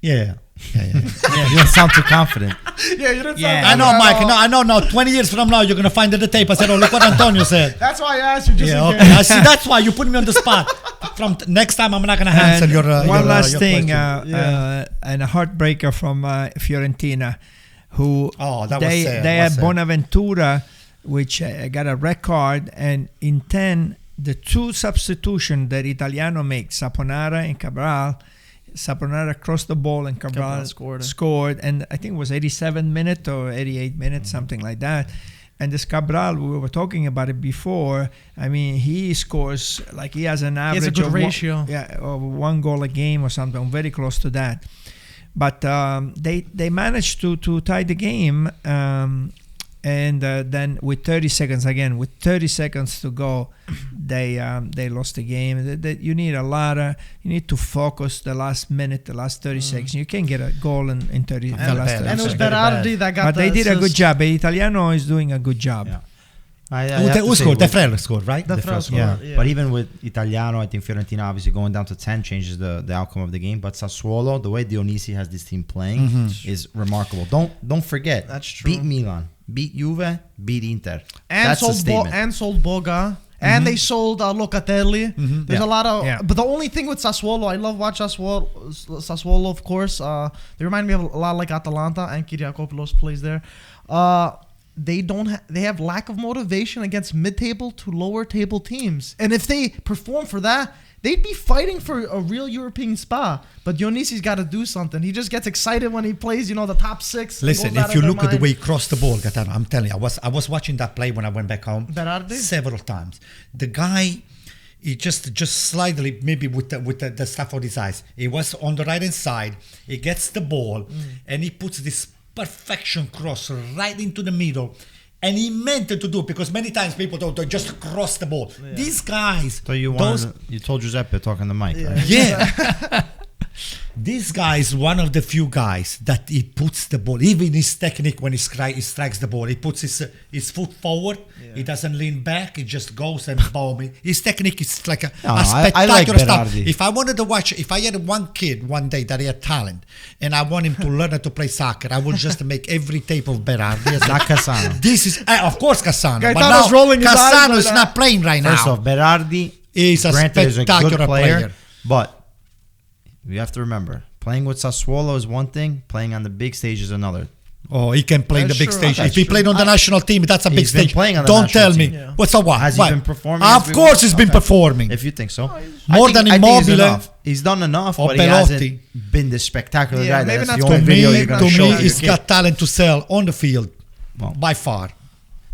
Yeah. You don't sound too confident. Yeah, you didn't Yeah. sound I know, confident at Mike. all. I know. Now, 20 years from now, you're gonna find the tape. I said, "Oh, look what Antonio said." That's why I asked you just Yeah, in okay. case. I see. That's why you put me on the spot. Next time, I'm not gonna answer And your. one last your thing, question. and a heartbreaker from Fiorentina, who Oh, that was they sad, they was had sad. Bonaventura, which got a red card, and in 10, the two substitution that Italiano makes, Saponara and Cabral. Saponara crossed the ball and Cabral scored, and I think it was 87 minutes or 88 minutes, something like that. And this Cabral, we were talking about it before. I mean, he scores like he has an average good of ratio. of 1 goal a game or something, very close to that. But they managed to tie the game, and then with 30 seconds to go, they lost the game. You need you need to focus the last minute, the last 30 seconds. You can't get a goal in 30 the last 30 And it was seconds. Berardi that got But the they did a good assist. job. Italiano is doing a good job. Yeah. Who scored? De Frel scored, right? De Frel scored, yeah. But even with Italiano, I think Fiorentina obviously going down to 10 changes the outcome of the game. But Sassuolo, the way Dionisi has this team playing is remarkable. Don't forget. That's true. Beat Milan, beat Juve, beat Inter. And That's a statement. sold Boga. And they sold Locatelli. There's a lot of... But the only thing with Sassuolo, I love watching Sassuolo, of course. They remind me of a lot like Atalanta, and Kyriakopoulos plays there. They have lack of motivation against mid-table to lower-table teams. And if they perform for that, they'd be fighting for a real European spot. But Dionisi's got to do something. He just gets excited when he plays, the top six. Listen, if you look at the way he crossed the ball, Gaetano, I'm telling you, I was watching that play when I went back home Berardi? several times. The guy, he just slightly, maybe with the stuff on his eyes, he was on the right hand side. He gets the ball and he puts this perfection cross right into the middle. And he meant it to do it because many times people don't just cross the ball. Yeah. These guys... So you told Giuseppe talking the mic, right? Yeah. This guy is one of the few guys that he puts the ball, even his technique when he strikes the ball, he puts his foot forward, he doesn't lean back, he just goes and boom. His technique is like a spectacular I like stuff. Berardi. If I wanted to watch, if I had one kid one day that he had talent and I want him to learn how to play soccer, I would just make every tape of Berardi. Not Cassano. This is, of course, Cassano. But Gaetano's rolling his eyes Cassano right is now. not playing right now. First off, Berardi is a spectacular player. But you have to remember, playing with Sassuolo is one thing, playing on the big stage is another. Oh, he can play in the big stage. That's If he played on the national team, that's a big He's been stage. playing on the Don't national tell me. team. Yeah. What's up? What? Has he been performing? Of course he's been performing. If you think so. More than Immobile. He's done enough, Or but he hasn't been the spectacular guy. maybe That's not the to only video you're going To to show. me, to your he's kid. got talent to sell on the field, Well, by far.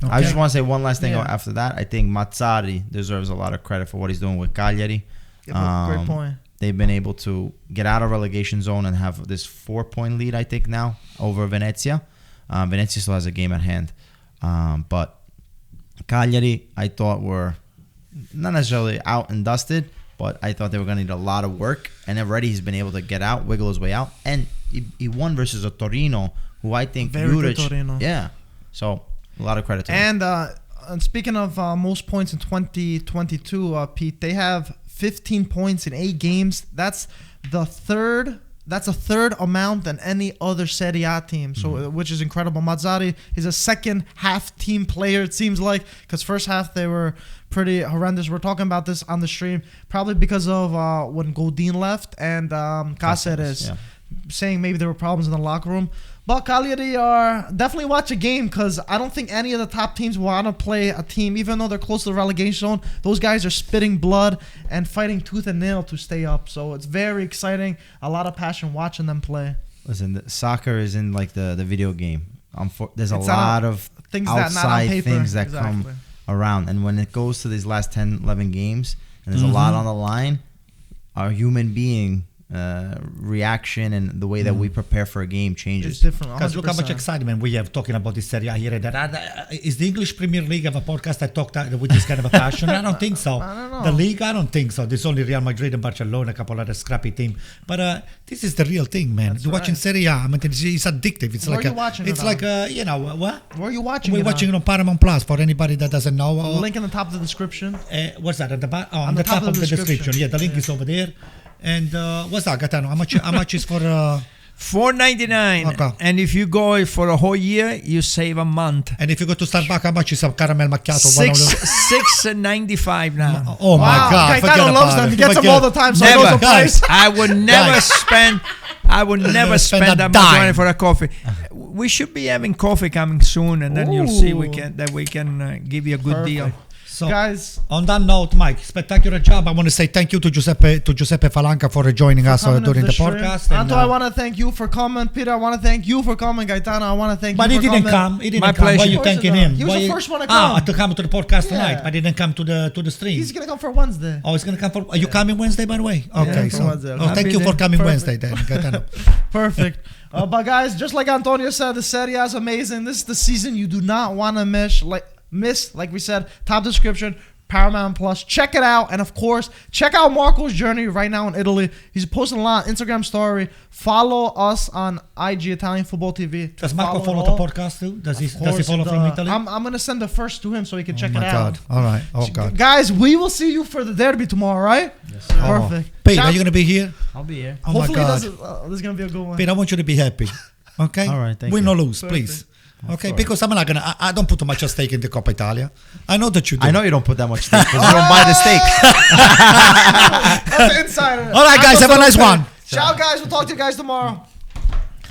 I just want to say one last thing Yeah. after that. I think Mazzarri deserves a lot of credit for what he's doing with Cagliari. Great point. They've been able to get out of relegation zone and have this 4-point lead, I think, now over Venezia. Venezia still has a game at hand. But Cagliari, I thought, were not necessarily out and dusted, but I thought they were going to need a lot of work. And already he's been able to get out, wiggle his way out. And he won versus a Torino, who I think Very good Torino. Yeah. So a lot of credit to him. And speaking of most points in 2022, Pete, they have 15 points in 8 games. That's the third. That's a third amount than any other Serie A team, so which is incredible. Mazzarri is a second half team player, it seems like, because first half they were pretty horrendous. We're talking about this on the stream, probably because of when Godin left and Cáceres, saying maybe there were problems in the locker room. But Cagliari are definitely watch a game because I don't think any of the top teams want to play a team, even though they're close to the relegation zone. Those guys are spitting blood and fighting tooth and nail to stay up. So it's very exciting. A lot of passion watching them play. Listen, soccer is in like the video game. There's a lot of things outside that things that come around. And when it goes to these last 10, 11 games, and there's a lot on the line, our human being reaction and the way that we prepare for a game changes. It's different. Because look how much excitement we have talking about this Serie A here and there. Is the English Premier League have a podcast that talked with this kind of a passion? I don't think so. I don't know. The league, I don't think so. There's only Real Madrid and Barcelona, a couple other scrappy teams. But this is the real thing, man. That's Watching right. Serie A, I mean, it's addictive. It's Where like are you watching it's it like on? what? Where are you watching We're it watching on? it on Paramount Plus for anybody that doesn't know. Link in the top of the description. What's that? At the on the top of the description. Yeah, the link is over there. And what's that, Gaetano? How much is for? $4.99. Okay. And if you go for a whole year, you save a month. And if you go to Starbucks, how much is a caramel macchiato? $6.95 now. Oh my God! Gaetano loves them. He gets them all the time, so he knows the price. I would never spend. I would never spend that much money for a coffee. We should be having coffee coming soon, and then you'll see we can give you a good deal. So, guys, on that note, Mike, spectacular job. I want to say thank you to Giuseppe Falanca for joining us during the podcast. Anto, I want to thank you for coming. Peter, I want to thank you for coming. Gaetano, I want to thank you for coming. But he didn't come. He didn't My come. Why pleasure. are you thanking him? He was the first one to come. To come to the podcast Yeah. tonight. But he didn't come to the stream. He's going to come for Wednesday. Oh, he's going to come for... Are you coming Wednesday, by the way? Okay, for so... Wednesday. Oh, thank you for coming Wednesday then, Gaetano. Perfect. But guys, just like Antonio said, the Serie A is amazing. This is the season you do not want to miss. Like we said, top description. Paramount Plus. Check it out. And of course, check out Marco's journey right now in Italy. He's posting a lot on Instagram story. Follow us on IG Italian Football TV. Does Marco follow the podcast too? Does he follow from Italy? I'm going to send the first to him so he can check it out. God. All right. Oh, God. Guys, we will see you for the derby tomorrow, right? Yes, sir. Perfect. Pete, are you going to be here? I'll be here. Oh, Hopefully my God. this is going to be a good one. Pete, I want you to be happy. Okay? All right, thank Win you. or lose, Perfect. please. Okay, because I'm not gonna. I don't put too much at stake in the Coppa Italia. I know that you do. I know you don't put that much steak because you don't buy the steak. That's an insider. All right, guys, have a nice one. Ciao, guys. We'll talk to you guys tomorrow.